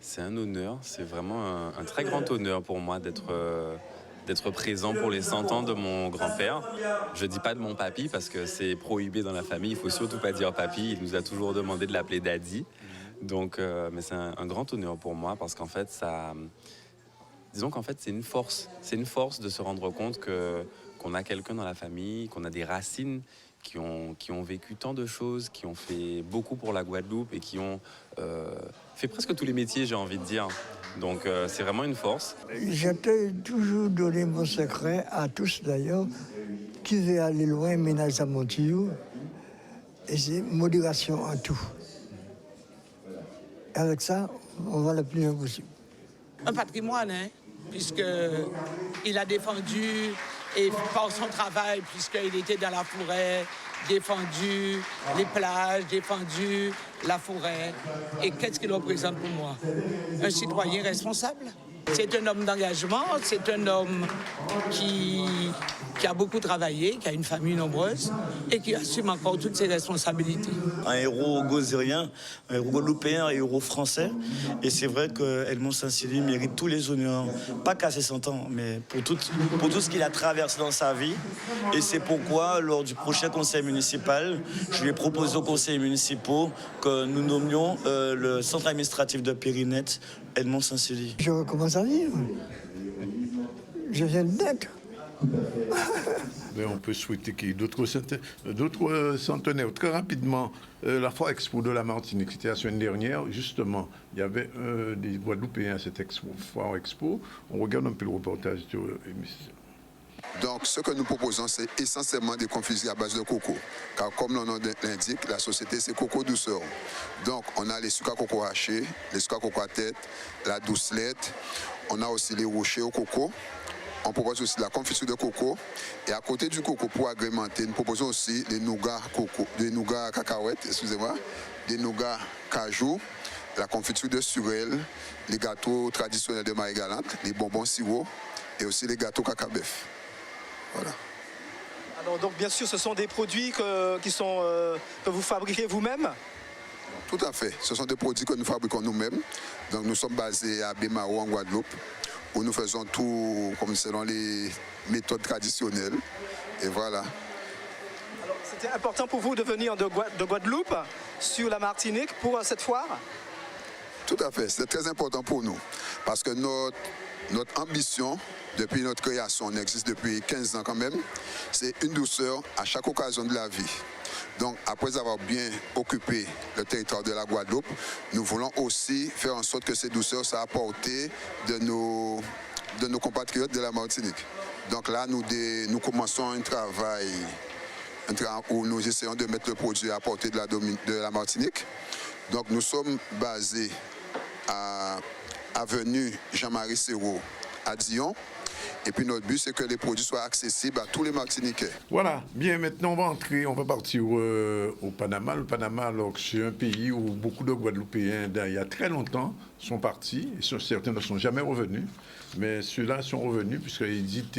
[SPEAKER 11] C'est un honneur, c'est vraiment un très grand honneur pour moi d'être d'être présent pour les 100 ans de mon grand-père. Je ne dis pas de mon papy parce que c'est prohibé dans la famille. Il ne faut surtout pas dire papy. Il nous a toujours demandé de l'appeler daddy. Donc, mais c'est un grand honneur pour moi parce qu'en fait, disons qu'en fait, c'est une force. C'est une force de se rendre compte qu'on a quelqu'un dans la famille, qu'on a des racines qui ont vécu tant de choses, qui ont fait beaucoup pour la Guadeloupe et qui ont fait presque tous les métiers, j'ai envie de dire. Donc c'est vraiment une force.
[SPEAKER 10] J'ai toujours donné mon secret à tous d'ailleurs, qui veut aller loin, ménage à mon tuyau, et c'est modération en tout. Avec ça, on va le plus loin possible.
[SPEAKER 12] Un patrimoine, hein, puisqu'il a défendu, et par son travail, puisqu'il était dans la forêt, défendu les plages, défendu la forêt. Et qu'est-ce qu'il représente pour moi? Un citoyen responsable. C'est un homme d'engagement, c'est un homme qui a beaucoup travaillé, qui a une famille nombreuse et qui assume encore toutes ses responsabilités.
[SPEAKER 13] Un héros gozérien, un héros guadeloupéen, un héros français. Et c'est vrai qu'Edmond Saint-Cyr mérite tous les honneurs, pas qu'à ses 100 ans, mais pour tout ce qu'il a traversé dans sa vie. Et c'est pourquoi, lors du prochain conseil municipal, je lui ai proposé aux conseils municipaux que nous nommions le centre administratif de Périnette Edmond Saint-Cyr.
[SPEAKER 10] Je recommence à vivre. Je viens de naître.
[SPEAKER 1] Mais on peut souhaiter qu'il y ait d'autres centenaires. Très rapidement, la Foire Expo de la Martinique, c'était la semaine dernière. Justement, il y avait des Guadeloupéens à cette Foire Expo. On regarde un peu le reportage de l'émission.
[SPEAKER 14] Donc, ce que nous proposons, c'est essentiellement des confiseries à base de coco. Car comme le nom l'indique, la société, c'est coco douceur. Donc, on a les sucres à coco hachés, les sucres à coco à tête, la doucelette. On a aussi les rochers au coco. On propose aussi de la confiture de coco. Et à côté du coco, pour agrémenter, nous proposons aussi des nougats coco, des nougats cacahuètes, excusez-moi, des nougats cajou, la confiture de surelle, les gâteaux traditionnels de Marie-Galante, les bonbons sirop et aussi les gâteaux cacabeuf. Voilà.
[SPEAKER 15] Alors donc bien sûr ce sont des produits que vous fabriquez vous-même?
[SPEAKER 14] Tout à fait, ce sont des produits que nous fabriquons nous-mêmes. Donc nous sommes basés à Bémaro en Guadeloupe où nous faisons tout comme selon les méthodes traditionnelles. Et voilà.
[SPEAKER 15] Alors c'était important pour vous de venir de Guadeloupe sur la Martinique pour cette foire?
[SPEAKER 14] Tout à fait, c'est très important pour nous parce que notre ambition, depuis notre création, on existe depuis 15 ans quand même, c'est une douceur à chaque occasion de la vie. Donc, après avoir bien occupé le territoire de la Guadeloupe, nous voulons aussi faire en sorte que ces douceurs soient apportées de nos compatriotes de la Martinique. Donc là, nous commençons un travail où nous essayons de mettre le produit à portée de la Martinique. Donc, nous sommes basés à avenue Jean-Marie Serrault à Dion. Et puis notre but, c'est que les produits soient accessibles à tous les Martiniquais.
[SPEAKER 1] Voilà, bien, maintenant on va partir au Panama. Le Panama, alors c'est un pays où beaucoup de Guadeloupéens, il y a très longtemps, sont partis. Certains ne sont jamais revenus, mais ceux-là sont revenus, puisqu'Edith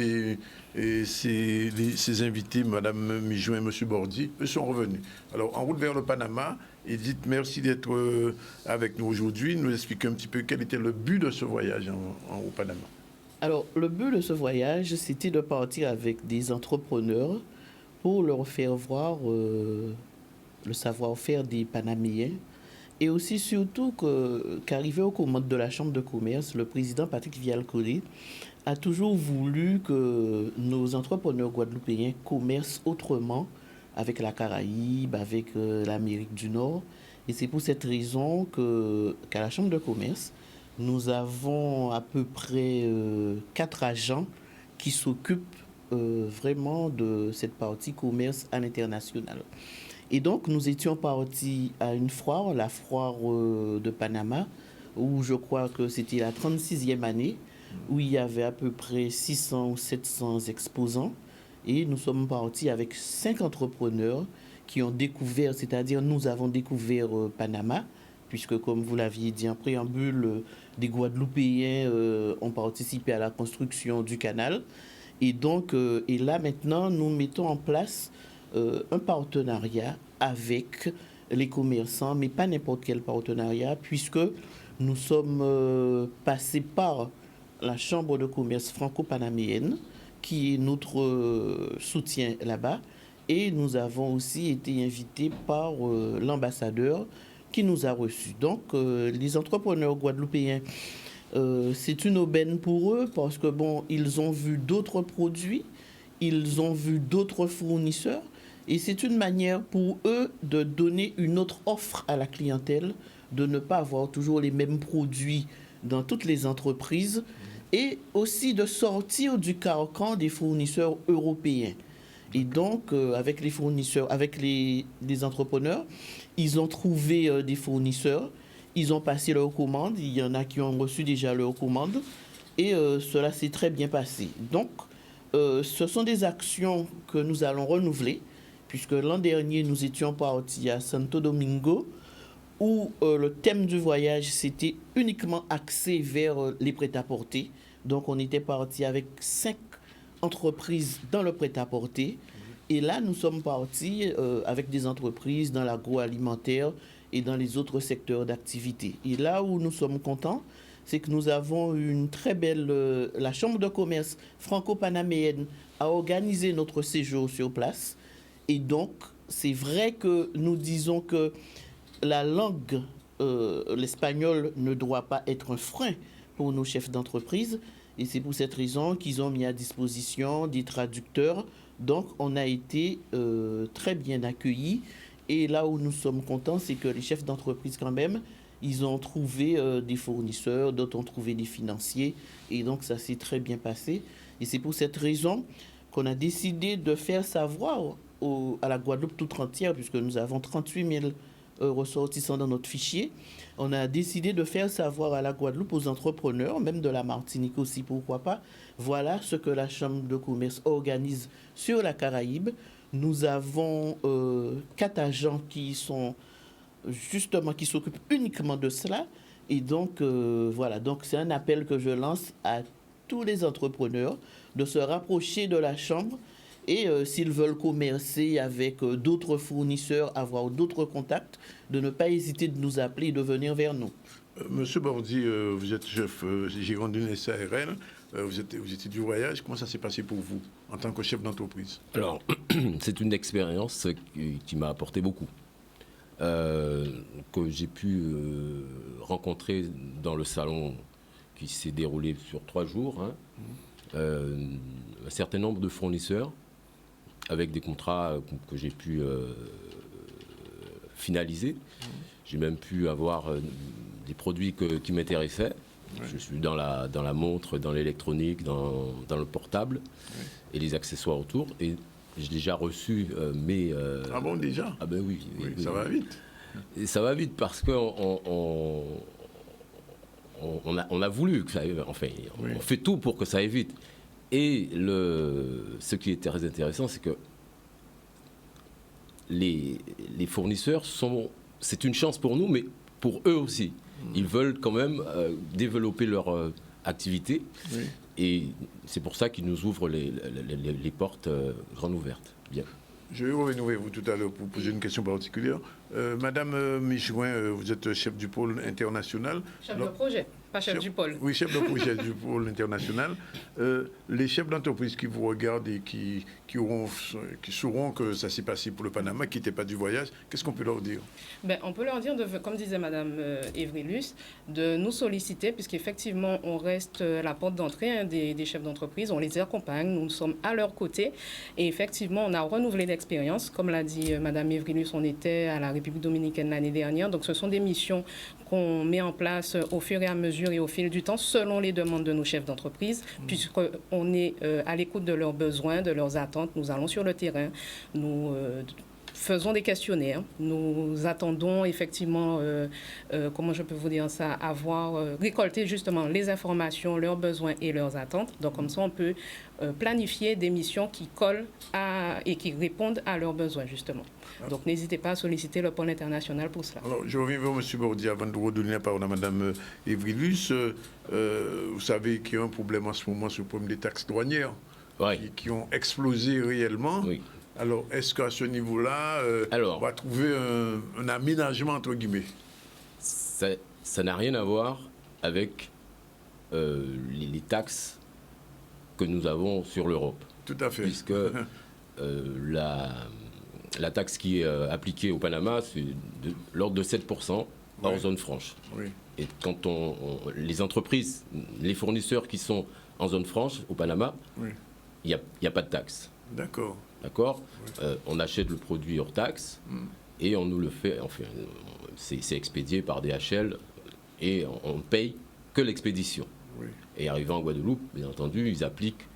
[SPEAKER 1] et ses invités, Mme Mijoin et M. Bordy, eux sont revenus. Alors, en route vers le Panama, Edith, merci d'être avec nous aujourd'hui. Nous expliquer un petit peu quel était le but de ce voyage au Panama.
[SPEAKER 16] Alors, le but de ce voyage, c'était de partir avec des entrepreneurs pour leur faire voir le savoir-faire des Panaméens et aussi surtout qu'arrivé aux commandes de la Chambre de commerce, le président Patrick Vial-Collé a toujours voulu que nos entrepreneurs guadeloupéens commercent autrement avec la Caraïbe, avec l'Amérique du Nord. Et c'est pour cette raison qu'à la Chambre de commerce, nous avons à peu près 4 agents qui s'occupent vraiment de cette partie commerce à l'international. Et donc, nous étions partis à une foire, la foire de Panama, où je crois que c'était la 36e année, où il y avait à peu près 600 ou 700 exposants. Et nous sommes partis avec 5 entrepreneurs qui ont découvert, c'est-à-dire nous avons découvert Panama, puisque comme vous l'aviez dit en préambule, des Guadeloupéens ont participé à la construction du canal. Et donc, et là maintenant, nous mettons en place un partenariat avec les commerçants, mais pas n'importe quel partenariat, puisque nous sommes passés par la Chambre de commerce franco-panaméenne, qui est notre soutien là-bas. Et nous avons aussi été invités par l'ambassadeur qui nous a reçus. Donc, les entrepreneurs guadeloupéens, c'est une aubaine pour eux parce que, bon, ils ont vu d'autres produits, ils ont vu d'autres fournisseurs et c'est une manière pour eux de donner une autre offre à la clientèle, de ne pas avoir toujours les mêmes produits dans toutes les entreprises et aussi de sortir du carcan des fournisseurs européens. Et donc, avec les fournisseurs, avec les entrepreneurs, ils ont trouvé des fournisseurs, ils ont passé leurs commandes, il y en a qui ont reçu déjà leurs commandes, et cela s'est très bien passé. Donc, ce sont des actions que nous allons renouveler, puisque l'an dernier, nous étions partis à Santo Domingo, où le thème du voyage, c'était uniquement axé vers les prêt-à-porter. Donc, on était parti avec 5 entreprises dans le prêt-à-porter. Et là, nous sommes partis avec des entreprises dans l'agroalimentaire et dans les autres secteurs d'activité. Et là où nous sommes contents, c'est que nous avons une très belle... la Chambre de commerce franco-panaméenne a organisé notre séjour sur place. Et donc, c'est vrai que nous disons que la langue, l'espagnol, ne doit pas être un frein pour nos chefs d'entreprise. Et c'est pour cette raison qu'ils ont mis à disposition des traducteurs. Donc, on a été très bien accueillis. Et là où nous sommes contents, c'est que les chefs d'entreprise, quand même, ils ont trouvé des fournisseurs, d'autres ont trouvé des financiers. Et donc, ça s'est très bien passé. Et c'est pour cette raison qu'on a décidé de faire savoir à la Guadeloupe toute entière, puisque nous avons 38 000 ressortissants dans notre fichier. On a décidé de faire savoir à la Guadeloupe, aux entrepreneurs, même de la Martinique aussi, pourquoi pas, voilà ce que la Chambre de commerce organise sur la Caraïbe. Nous avons 4 agents qui sont justement, qui s'occupent uniquement de cela. Et donc, voilà, donc c'est un appel que je lance à tous les entrepreneurs de se rapprocher de la Chambre. Et s'ils veulent commercer avec d'autres fournisseurs, avoir d'autres contacts, de ne pas hésiter de nous appeler et de venir vers nous.
[SPEAKER 1] Monsieur Bordy, vous êtes chef gérant d'une SARL, vous étiez du voyage. Comment ça s'est passé pour vous en tant que chef d'entreprise?
[SPEAKER 17] Alors, c'est une expérience qui m'a apporté beaucoup, que j'ai pu rencontrer dans le salon qui s'est déroulé sur 3 jours, hein, un certain nombre de fournisseurs, avec des contrats que j'ai pu finaliser. J'ai même pu avoir des produits qui m'intéressaient. Ouais. Je suis dans la montre, dans l'électronique, dans le portable et les accessoires autour. Et j'ai déjà reçu mes...
[SPEAKER 1] Ah bon, déjà?
[SPEAKER 17] Ah ben oui.
[SPEAKER 1] Ça va vite.
[SPEAKER 17] Et ça va vite parce qu'on a voulu que ça aille, enfin, on fait tout pour que ça aille vite. Et ce qui est très intéressant, c'est que les fournisseurs c'est une chance pour nous, mais pour eux aussi. Ils veulent quand même développer leur activité. Oui. Et c'est pour ça qu'ils nous ouvrent les portes grandes ouvertes. Bien.
[SPEAKER 1] Je vais revenir avec vous tout à l'heure pour poser une question particulière. Madame Michouin, vous êtes chef du pôle international.
[SPEAKER 18] Chef de projet, pas chef du pôle.
[SPEAKER 1] Oui, chef de projet du pôle international. Les chefs d'entreprise qui vous regardent et qui sauront que ça s'est passé pour le Panama, qui n'étaient pas du voyage, qu'est-ce qu'on peut leur dire?
[SPEAKER 18] On peut leur dire, comme disait Madame Evrilus, de nous solliciter, puisqu'effectivement, on reste la porte d'entrée des chefs d'entreprise, on les accompagne, nous sommes à leur côté. Et effectivement, on a renouvelé l'expérience. Comme l'a dit Madame Evrilus, on était à la République dominicaine l'année dernière. Donc, ce sont des missions qu'on met en place au fur et à mesure et au fil du temps, selon les demandes de nos chefs d'entreprise, puisqu'on est à l'écoute de leurs besoins, de leurs attentes. Nous allons sur le terrain, nous faisons des questionnaires, nous attendons effectivement, comment je peux vous dire ça, avoir récolté justement les informations, leurs besoins et leurs attentes. Donc, comme ça, on peut planifier des missions qui collent et qui répondent à leurs besoins, justement. Donc, n'hésitez pas à solliciter le pôle international pour cela.
[SPEAKER 1] Alors, je reviens vers M. Bordy avant de redonner la parole à Mme Evrilus. Vous savez qu'il y a un problème en ce moment sur le problème des taxes douanières qui ont explosé réellement. Oui. Alors, est-ce qu'à ce niveau-là, on va trouver un aménagement, entre guillemets?
[SPEAKER 17] Ça n'a rien à voir avec les taxes que nous avons sur l'Europe.
[SPEAKER 1] Tout à fait.
[SPEAKER 17] Puisque la taxe qui est appliquée au Panama, c'est de l'ordre de 7% hors zone franche.
[SPEAKER 1] Oui.
[SPEAKER 17] Et quand les entreprises, les fournisseurs qui sont en zone franche au Panama, il n'y a pas de taxe.
[SPEAKER 1] D'accord.
[SPEAKER 17] D'accord. On achète le produit hors taxe et on nous le fait. Enfin, c'est expédié par DHL et on ne paye que l'expédition.
[SPEAKER 1] Oui.
[SPEAKER 17] Et arrivant en Guadeloupe, bien entendu, ils appliquent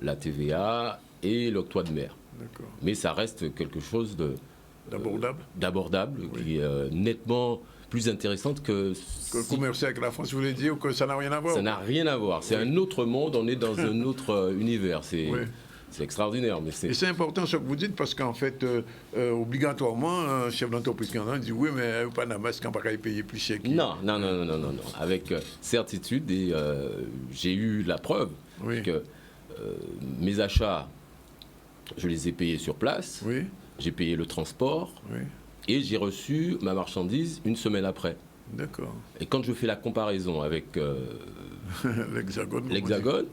[SPEAKER 17] la TVA et l'octroi de mer.
[SPEAKER 1] D'accord.
[SPEAKER 17] Mais ça reste quelque chose d'abordable, qui est nettement plus intéressante que
[SPEAKER 1] commercer avec la France, vous voulez dire que ça n'a rien à voir?
[SPEAKER 17] Ça n'a rien à voir. C'est un autre monde, on est dans un autre univers. C'est extraordinaire. Mais
[SPEAKER 1] et c'est important ce que vous dites parce qu'en fait, obligatoirement, un chef d'entreprise qui en a dit oui, mais au Panama, est-ce qu'on ne peut pas payer plus cher?
[SPEAKER 17] Non. Avec certitude, et j'ai eu la preuve que mes achats, je les ai payés sur place.
[SPEAKER 1] Oui.
[SPEAKER 17] J'ai payé le transport.
[SPEAKER 1] Oui.
[SPEAKER 17] Et j'ai reçu ma marchandise une semaine après.
[SPEAKER 1] D'accord.
[SPEAKER 17] Et quand je fais la comparaison avec l'Hexagone,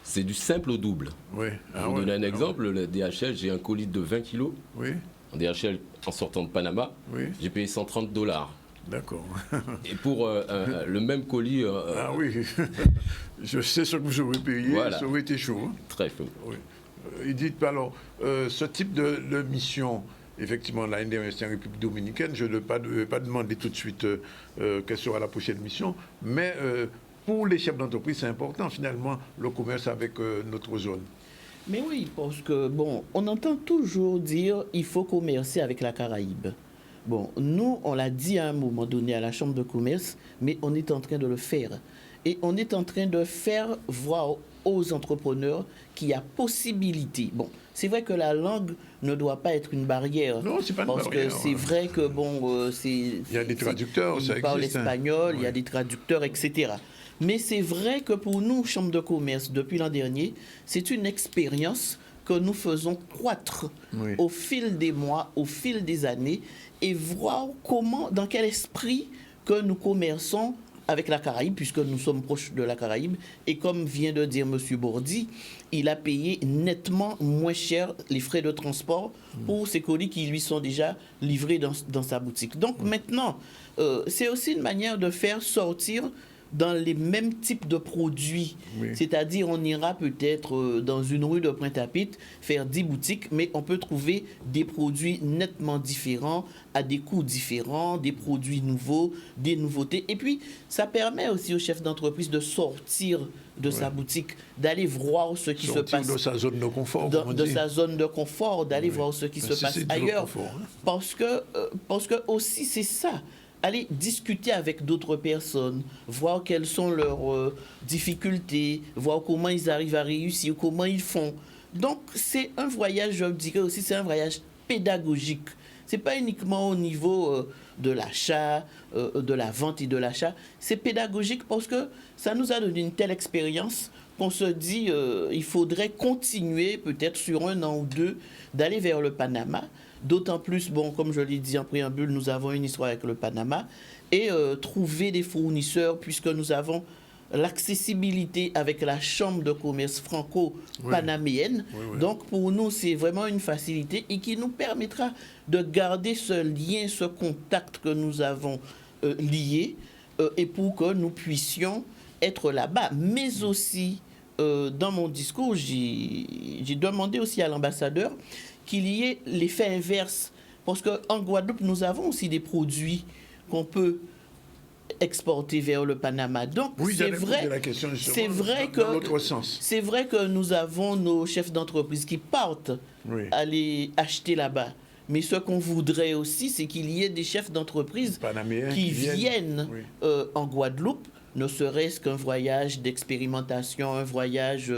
[SPEAKER 17] c'est du simple au double.
[SPEAKER 1] Oui.
[SPEAKER 17] Je vais vous donner un exemple. Le DHL, j'ai un colis de 20 kilos.
[SPEAKER 1] Oui.
[SPEAKER 17] En DHL, en sortant de Panama, j'ai payé $130.
[SPEAKER 1] D'accord.
[SPEAKER 17] Et pour le même colis...
[SPEAKER 1] ah oui, je sais ce que vous aurez payé, ça aurait été chaud. Hein.
[SPEAKER 17] Très chaud.
[SPEAKER 1] Oui. Il dit, alors, ce type de mission... Effectivement, l'année dernière, c'était en République dominicaine. Je ne vais pas demander tout de suite quelle sera la prochaine mission. Mais pour les chefs d'entreprise, c'est important, finalement, le commerce avec notre zone.
[SPEAKER 16] Mais oui, parce que, bon, on entend toujours dire qu'il faut commercer avec la Caraïbe. Bon, nous, on l'a dit à un moment donné à la Chambre de commerce, mais on est en train de le faire. Et on est en train de faire voir aux entrepreneurs qu'il y a possibilité. Bon, c'est vrai que la langue ne doit pas être une barrière.
[SPEAKER 1] Non, c'est pas une
[SPEAKER 16] parce
[SPEAKER 1] barrière.
[SPEAKER 16] Parce que c'est vrai que, bon,
[SPEAKER 1] il y a des traducteurs, ça existe.
[SPEAKER 16] Ils parlent espagnol, il y a des traducteurs, etc. Mais c'est vrai que pour nous, Chambre de commerce, depuis l'an dernier, c'est une expérience que nous faisons croître au fil des mois, au fil des années, et voir comment, dans quel esprit que nous commerçons avec la Caraïbe, puisque nous sommes proches de la Caraïbe. Et comme vient de dire M. Bourdi, il a payé nettement moins cher les frais de transport pour ces colis qui lui sont déjà livrés dans sa boutique. Donc maintenant, c'est aussi une manière de faire sortir dans les mêmes types de produits. C'est-à-dire, on ira peut-être dans une rue de Pointe-à-Pitre faire 10 boutiques, mais on peut trouver des produits nettement différents, à des coûts différents, des produits nouveaux, des nouveautés. Et puis, ça permet aussi au chef d'entreprise de sortir de sa boutique, d'aller voir ce qui se passe.
[SPEAKER 1] De sa zone de confort.
[SPEAKER 16] De sa zone de confort, d'aller voir ce qui se passe ailleurs. Parce que aussi, c'est ça. Aller discuter avec d'autres personnes, voir quelles sont leurs difficultés, voir comment ils arrivent à réussir, comment ils font. Donc, c'est un voyage, je dirais aussi, c'est un voyage pédagogique. Ce n'est pas uniquement au niveau de l'achat, de la vente et de l'achat. C'est pédagogique parce que ça nous a donné une telle expérience qu'on se dit il faudrait continuer peut-être sur 1 an ou 2 d'aller vers le Panama. D'autant plus, bon, comme je l'ai dit en préambule, nous avons une histoire avec le Panama et trouver des fournisseurs puisque nous avons l'accessibilité avec la Chambre de commerce franco-panaméenne. Donc, pour nous, c'est vraiment une facilité et qui nous permettra de garder ce lien, ce contact que nous avons lié et pour que nous puissions être là-bas. Mais aussi, dans mon discours, j'ai demandé aussi à l'ambassadeur qu'il y ait l'effet inverse. Parce qu'en Guadeloupe, nous avons aussi des produits qu'on peut exporter vers le Panama. Donc, c'est vrai que nous avons nos chefs d'entreprise qui partent aller acheter là-bas. Mais ce qu'on voudrait aussi, c'est qu'il y ait des chefs d'entreprise qui viennent en Guadeloupe, ne serait-ce qu'un voyage d'expérimentation, un voyage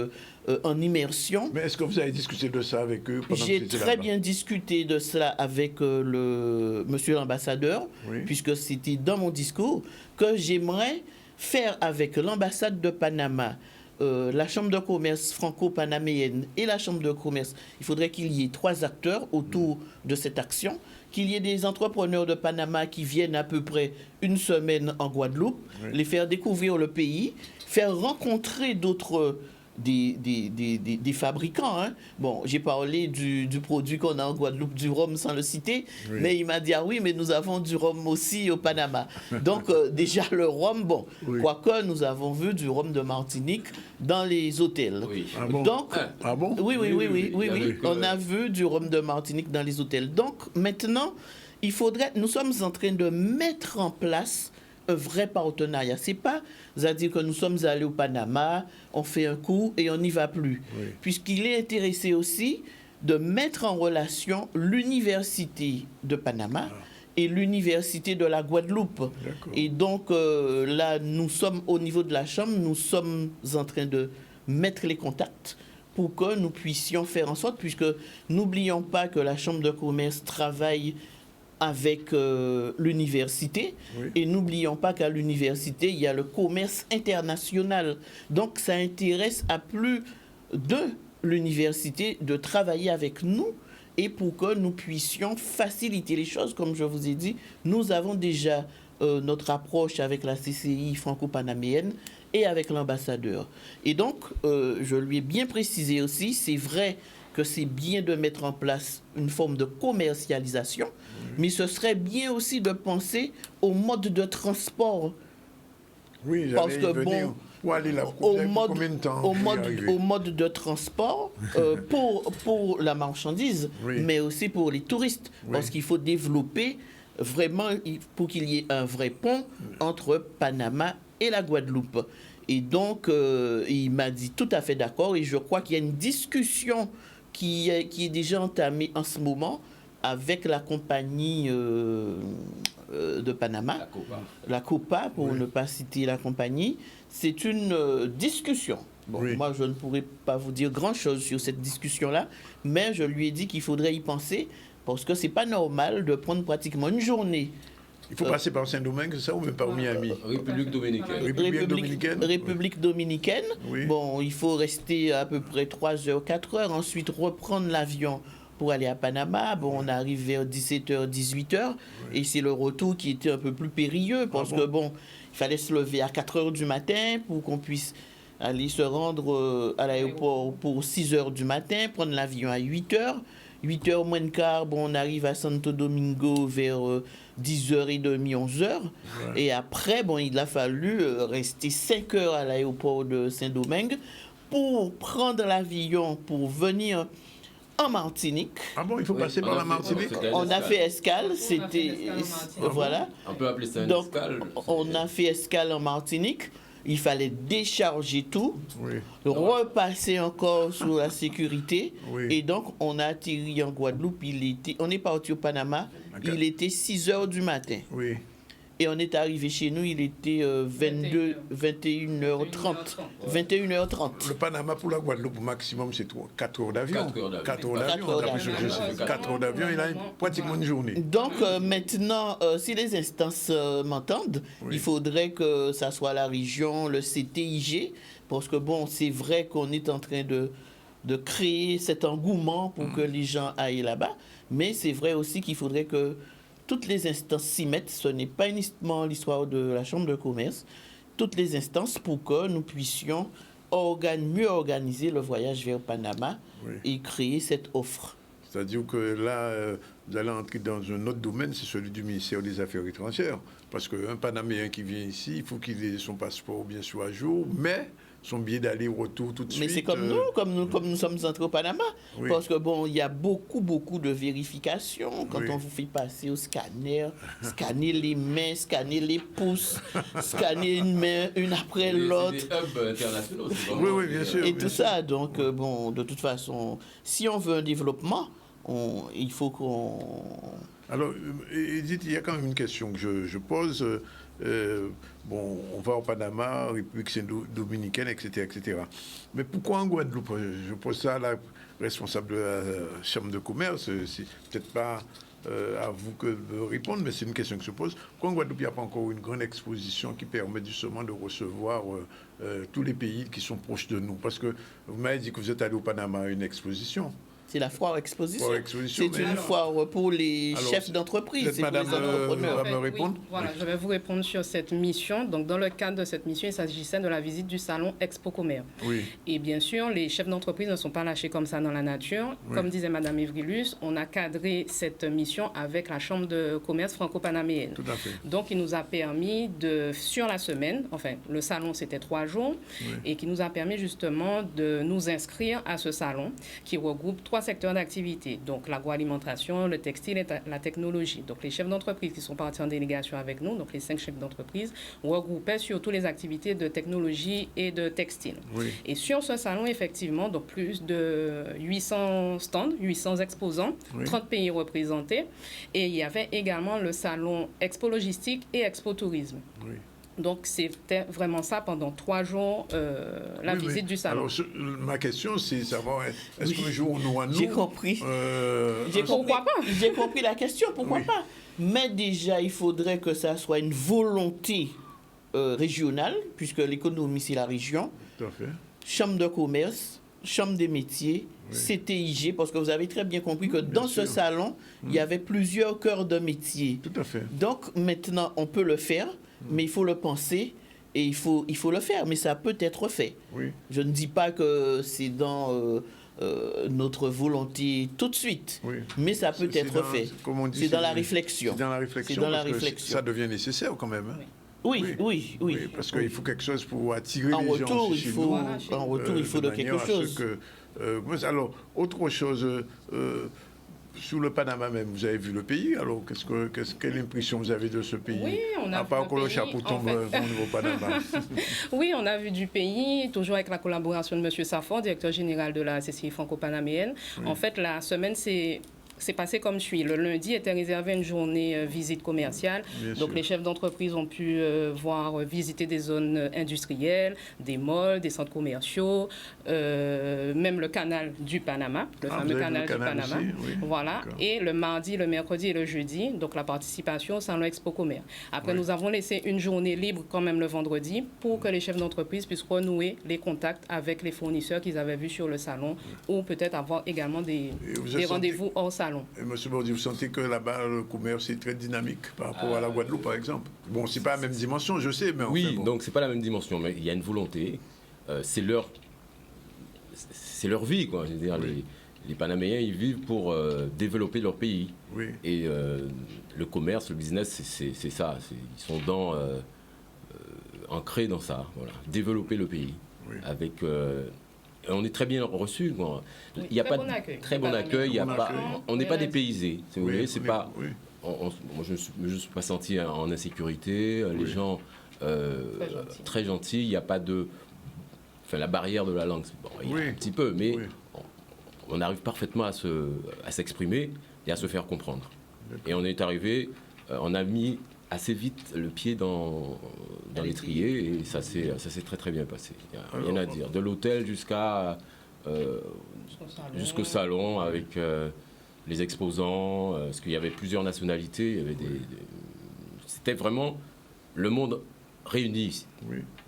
[SPEAKER 16] en immersion.
[SPEAKER 1] Mais est-ce que vous avez discuté de ça avec eux?
[SPEAKER 16] J'ai très bien discuté de cela avec monsieur l'ambassadeur, puisque c'était dans mon discours, que j'aimerais faire avec l'ambassade de Panama, la Chambre de commerce franco-panaméenne et la Chambre de commerce. Il faudrait qu'il y ait 3 acteurs autour de cette action qu'il y ait des entrepreneurs de Panama qui viennent à peu près une semaine en Guadeloupe, les faire découvrir le pays, faire rencontrer d'autres des fabricants. Hein. Bon, j'ai parlé du produit qu'on a en Guadeloupe, du rhum sans le citer, mais il m'a dit, ah oui, mais nous avons du rhum aussi au Panama. Donc, déjà, le rhum, bon, quoique nous avons vu du rhum de Martinique dans les hôtels.
[SPEAKER 1] Ah bon?
[SPEAKER 16] Donc,
[SPEAKER 1] ah bon?
[SPEAKER 16] Oui. On a vu du rhum de Martinique dans les hôtels. Donc, maintenant, nous sommes en train de mettre en place un vrai partenariat. C'est pas, c'est-à-dire que nous sommes allés au Panama, on fait un coup et on n'y va plus. Puisqu'il est intéressé aussi de mettre en relation l'université de Panama et l'université de la Guadeloupe. Et donc, là, nous sommes au niveau de la Chambre, nous sommes en train de mettre les contacts pour que nous puissions faire en sorte, puisque n'oublions pas que la Chambre de commerce travaille avec l'université. Et n'oublions pas qu'à l'université, il y a le commerce international. Donc, ça intéresse à plus de l'université de travailler avec nous et pour que nous puissions faciliter les choses. Comme je vous ai dit, nous avons déjà notre approche avec la CCI franco-panaméenne et avec l'ambassadeur. Et donc, je lui ai bien précisé aussi, c'est vrai que c'est bien de mettre en place une forme de commercialisation, mais ce serait bien aussi de penser au mode de transport.
[SPEAKER 1] Oui,
[SPEAKER 16] parce que bon,
[SPEAKER 1] pour aller là,
[SPEAKER 16] au mode de transport pour la marchandise, mais aussi pour les touristes, parce qu'il faut développer vraiment, pour qu'il y ait un vrai pont entre Panama et la Guadeloupe. Et donc, il m'a dit tout à fait d'accord, et je crois qu'il y a une discussion qui est déjà entamée en ce moment avec la compagnie de Panama, la Copa, pour ne pas citer la compagnie. C'est une discussion. Bon, moi, je ne pourrais pas vous dire grand-chose sur cette discussion-là, mais je lui ai dit qu'il faudrait y penser, parce que c'est pas normal de prendre pratiquement une journée.
[SPEAKER 1] Il faut passer par Saint-Domingue, c'est ça, ou même par Miami?
[SPEAKER 17] République dominicaine.
[SPEAKER 16] République dominicaine. Bon, il faut rester à peu près 3 heures, 4 heures, ensuite reprendre l'avion pour aller à Panama. Bon, on arrive vers 17h, 18h, et c'est le retour qui était un peu plus périlleux, parce que bon, il fallait se lever à 4 heures du matin pour qu'on puisse aller se rendre à l'aéroport pour 6 heures du matin, prendre l'avion à 8 heures. 8 heures moins de quart, bon, on arrive à Santo Domingo vers 10h30, 11h. Et après, bon, il a fallu rester 5 heures à l'aéroport de Saint-Domingue pour prendre l'avion pour venir en Martinique.
[SPEAKER 1] Ah bon, il faut passer par la Martinique?
[SPEAKER 16] On a fait escale, c'était... Voilà.
[SPEAKER 17] On peut appeler ça une
[SPEAKER 16] donc,
[SPEAKER 17] escale.
[SPEAKER 16] On a fait escale en Martinique. Il fallait décharger tout, repasser encore sous la sécurité. Et donc, on a atterri en Guadeloupe. On est parti au Panama. Il était 6 heures du matin. Et on est arrivé chez nous, il était 21h30. 21h30.
[SPEAKER 1] Le Panama pour la Guadeloupe, au maximum, c'est 4 heures d'avion. 4 heures d'avion. 4 heures d'avion, il a pratiquement une journée.
[SPEAKER 16] Donc, maintenant, si les instances m'entendent, il faudrait que ça soit la région, le CTIG, parce que, bon, c'est vrai qu'on est en train de créer cet engouement pour que les gens aillent là-bas, mais c'est vrai aussi qu'il faudrait que toutes les instances s'y mettent. Ce n'est pas uniquement l'histoire de la Chambre de commerce. Toutes les instances pour que nous puissions mieux organiser le voyage vers Panama et créer cette offre.
[SPEAKER 1] C'est-à-dire que là, vous allez entrer dans un autre domaine, c'est celui du ministère des Affaires étrangères. Parce qu'un Panaméen qui vient ici, il faut qu'il ait son passeport bien sûr à jour, mais son billet d'aller-retour tout de suite.
[SPEAKER 16] Mais c'est comme nous sommes entrés au Panama. Parce que bon, il y a beaucoup de vérifications quand on vous fait passer au scanner, scanner les mains, scanner les pouces, scanner une main une après l'autre.
[SPEAKER 17] C'est des hubs internationaux.
[SPEAKER 1] Oui, bien sûr.
[SPEAKER 16] Et tout ça, donc bon, de toute façon, si on veut un développement, il faut qu'on...
[SPEAKER 1] Alors, Edith, il y a quand même une question que je pose. Bon, on va au Panama, République dominicaine, etc., etc. Mais pourquoi en Guadeloupe? Je pose ça à la responsable de la Chambre de commerce. C'est peut-être pas à vous que de répondre, mais c'est une question que se pose. Pourquoi en Guadeloupe, il n'y a pas encore une grande exposition qui permet justement de recevoir tous les pays qui sont proches de nous? Parce que vous m'avez dit que vous êtes allé au Panama à une exposition.
[SPEAKER 16] C'est la foire exposition.
[SPEAKER 1] Exposition,
[SPEAKER 16] C'est une foire pour les chefs d'entreprise, c'est pour les entrepreneurs.
[SPEAKER 1] Va me répondre.
[SPEAKER 18] Oui, voilà, je vais vous répondre sur cette mission. Donc, dans le cadre de cette mission, il s'agissait de la visite du salon Expo Commerce.
[SPEAKER 1] Oui.
[SPEAKER 18] Et bien sûr, les chefs d'entreprise ne sont pas lâchés comme ça dans la nature.
[SPEAKER 1] Oui.
[SPEAKER 18] Comme disait Madame Evrilus, on a cadré cette mission avec la Chambre de commerce franco-panaméenne.
[SPEAKER 1] Tout à fait.
[SPEAKER 18] Donc, il nous a permis de, sur la semaine, enfin, le salon c'était 3 jours, et qui nous a permis justement de nous inscrire à ce salon qui regroupe 3 secteurs d'activité, donc l'agroalimentation, le textile et la technologie. Donc les chefs d'entreprise qui sont partis en délégation avec nous, donc les 5 chefs d'entreprise, regroupaient surtout les activités de technologie et de textile.
[SPEAKER 1] Oui.
[SPEAKER 18] Et sur ce salon, effectivement, donc plus de 800 stands, 800 exposants, 30 pays représentés, et il y avait également le salon Expo Logistique et Expo Tourisme.
[SPEAKER 1] Oui.
[SPEAKER 18] Donc, c'était vraiment ça pendant 3 jours, la visite du salon.
[SPEAKER 1] Alors, ma question, c'est savoir, est-ce qu'un jour, nous...
[SPEAKER 16] J'ai compris.
[SPEAKER 18] Pourquoi pas?
[SPEAKER 16] J'ai compris la question, pourquoi pas? Mais déjà, il faudrait que ça soit une volonté régionale, puisque l'économie, c'est la région.
[SPEAKER 1] Tout à fait.
[SPEAKER 16] Chambre de commerce, chambre des métiers, CTIG, parce que vous avez très bien compris que dans ce salon, il y avait plusieurs cœurs de métier.
[SPEAKER 1] Tout à fait.
[SPEAKER 16] Donc, maintenant, on peut le faire, mais il faut le penser et il faut le faire, mais ça peut être fait.
[SPEAKER 1] Oui.
[SPEAKER 16] Je ne dis pas que c'est dans notre volonté tout de suite, mais ça peut être fait. C'est dans la réflexion.
[SPEAKER 1] C'est dans la réflexion.
[SPEAKER 16] C'est dans la
[SPEAKER 1] parce que
[SPEAKER 16] réflexion.
[SPEAKER 1] Ça devient nécessaire quand même. Hein.
[SPEAKER 16] Oui.
[SPEAKER 1] Parce qu'il faut quelque chose pour attirer
[SPEAKER 16] en
[SPEAKER 1] les
[SPEAKER 16] retour,
[SPEAKER 1] gens
[SPEAKER 16] il faut, en retour, il faut de quelque chose.
[SPEAKER 1] Alors, autre chose... Sur le Panama même, vous avez vu le pays. Alors, quelle impression vous avez de ce pays?
[SPEAKER 18] Oui, on a
[SPEAKER 1] à
[SPEAKER 18] vu
[SPEAKER 1] part
[SPEAKER 18] le
[SPEAKER 1] que le
[SPEAKER 18] pays,
[SPEAKER 1] chapeau tombe au niveau Panama.
[SPEAKER 18] Oui, on a vu du pays, toujours avec la collaboration de M. Safon, directeur général de la CCI franco-panaméenne.
[SPEAKER 1] Oui.
[SPEAKER 18] En fait, la semaine, c'est passé comme suit. Le lundi était réservé une journée visite commerciale.
[SPEAKER 1] Bien
[SPEAKER 18] Donc
[SPEAKER 1] sûr.
[SPEAKER 18] les chefs d'entreprise ont pu visiter des zones industrielles, des malls, des centres commerciaux, même le canal du Panama, le fameux canal du Panama.
[SPEAKER 1] Aussi, oui.
[SPEAKER 18] Voilà. Et le mardi, le mercredi et le jeudi, donc la participation au Salon Expo Commerce. Après, nous avons laissé une journée libre quand même le vendredi pour que les chefs d'entreprise puissent renouer les contacts avec les fournisseurs qu'ils avaient vus sur le salon ou peut-être avoir également des rendez-vous hors salon.
[SPEAKER 1] Et Monsieur Bordi, vous sentez que là-bas, le commerce est très dynamique par rapport à la Guadeloupe, par exemple? Bon, c'est pas la même dimension, je sais, mais enfin,
[SPEAKER 17] oui,
[SPEAKER 1] bon.
[SPEAKER 17] donc c'est pas la même dimension, mais il y a une volonté. C'est leur vie, quoi. Je veux dire, les Panaméens, ils vivent pour développer leur pays.
[SPEAKER 1] Oui.
[SPEAKER 17] Et le commerce, le business, c'est ça. Ils sont ancrés dans ça. Voilà. Développer le pays.
[SPEAKER 1] Oui.
[SPEAKER 17] Avec... on est très bien reçus.
[SPEAKER 18] Oui,
[SPEAKER 17] il y a
[SPEAKER 18] très
[SPEAKER 17] pas
[SPEAKER 18] bon accueil.
[SPEAKER 17] très bon accueil. Il y a
[SPEAKER 1] Bon
[SPEAKER 17] pas,
[SPEAKER 1] accueil.
[SPEAKER 17] on n'est pas dépaysés. Si vous voulez, c'est
[SPEAKER 1] oui,
[SPEAKER 17] pas.
[SPEAKER 1] oui.
[SPEAKER 17] Moi, je me suis pas senti en insécurité. Les gens très gentils. Il n'y a pas de. Enfin, la barrière de la langue, bon, il y a un petit peu, mais on arrive parfaitement à s'exprimer et à se faire comprendre. Et on est arrivé, on a mis assez vite le pied dans l'étrier et ça s'est très très bien passé. Il n'y a rien à dire. De l'hôtel jusqu'au salon avec les exposants, parce qu'il y avait plusieurs nationalités, il y avait c'était vraiment le monde réuni ici,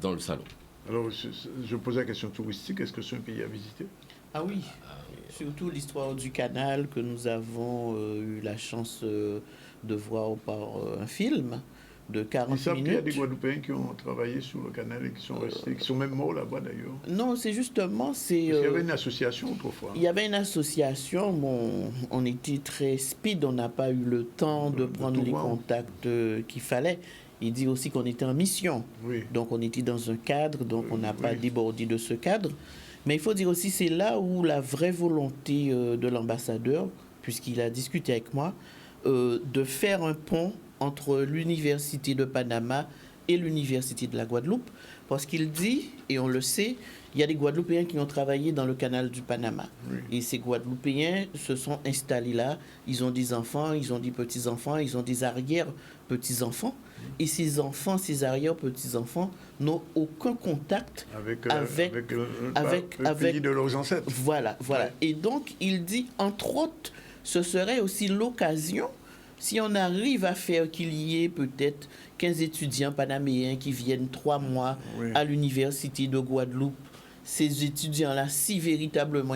[SPEAKER 17] dans le salon.
[SPEAKER 1] Alors, je pose la question touristique, est-ce que c'est un pays à visiter?
[SPEAKER 16] Ah oui, surtout l'histoire du canal que nous avons eu la chance de voir par un film de 40 minutes.
[SPEAKER 1] Il y a des Guadeloupéens qui ont travaillé sur le canal et qui sont restés, qui sont même morts là-bas d'ailleurs.
[SPEAKER 16] Non, c'est justement... il
[SPEAKER 1] y avait une association autrefois.
[SPEAKER 16] Il y avait une association, bon, on était très speed, on n'a pas eu le temps de prendre les contacts qu'il fallait. Il dit aussi qu'on était en mission.
[SPEAKER 1] Oui.
[SPEAKER 16] Donc on était dans un cadre, donc on n'a pas débordé de ce cadre. Mais il faut dire aussi, c'est là où la vraie volonté de l'ambassadeur, puisqu'il a discuté avec moi, de faire un pont entre l'Université de Panama et l'Université de la Guadeloupe. Parce qu'il dit, et on le sait, il y a des Guadeloupéens qui ont travaillé dans le canal du Panama. Oui. Et ces Guadeloupéens se sont installés là. Ils ont des enfants, ils ont des petits-enfants, ils ont des arrière-petits-enfants. Et ces enfants, ces arrière-petits-enfants n'ont aucun contact avec
[SPEAKER 1] le pays de leurs ancêtres.
[SPEAKER 16] Voilà. Ouais. Et donc, il dit, entre autres, ce serait aussi l'occasion, si on arrive à faire qu'il y ait peut-être 15 étudiants panaméens qui viennent 3 mois à l'Université de Guadeloupe ces étudiants-là, si véritablement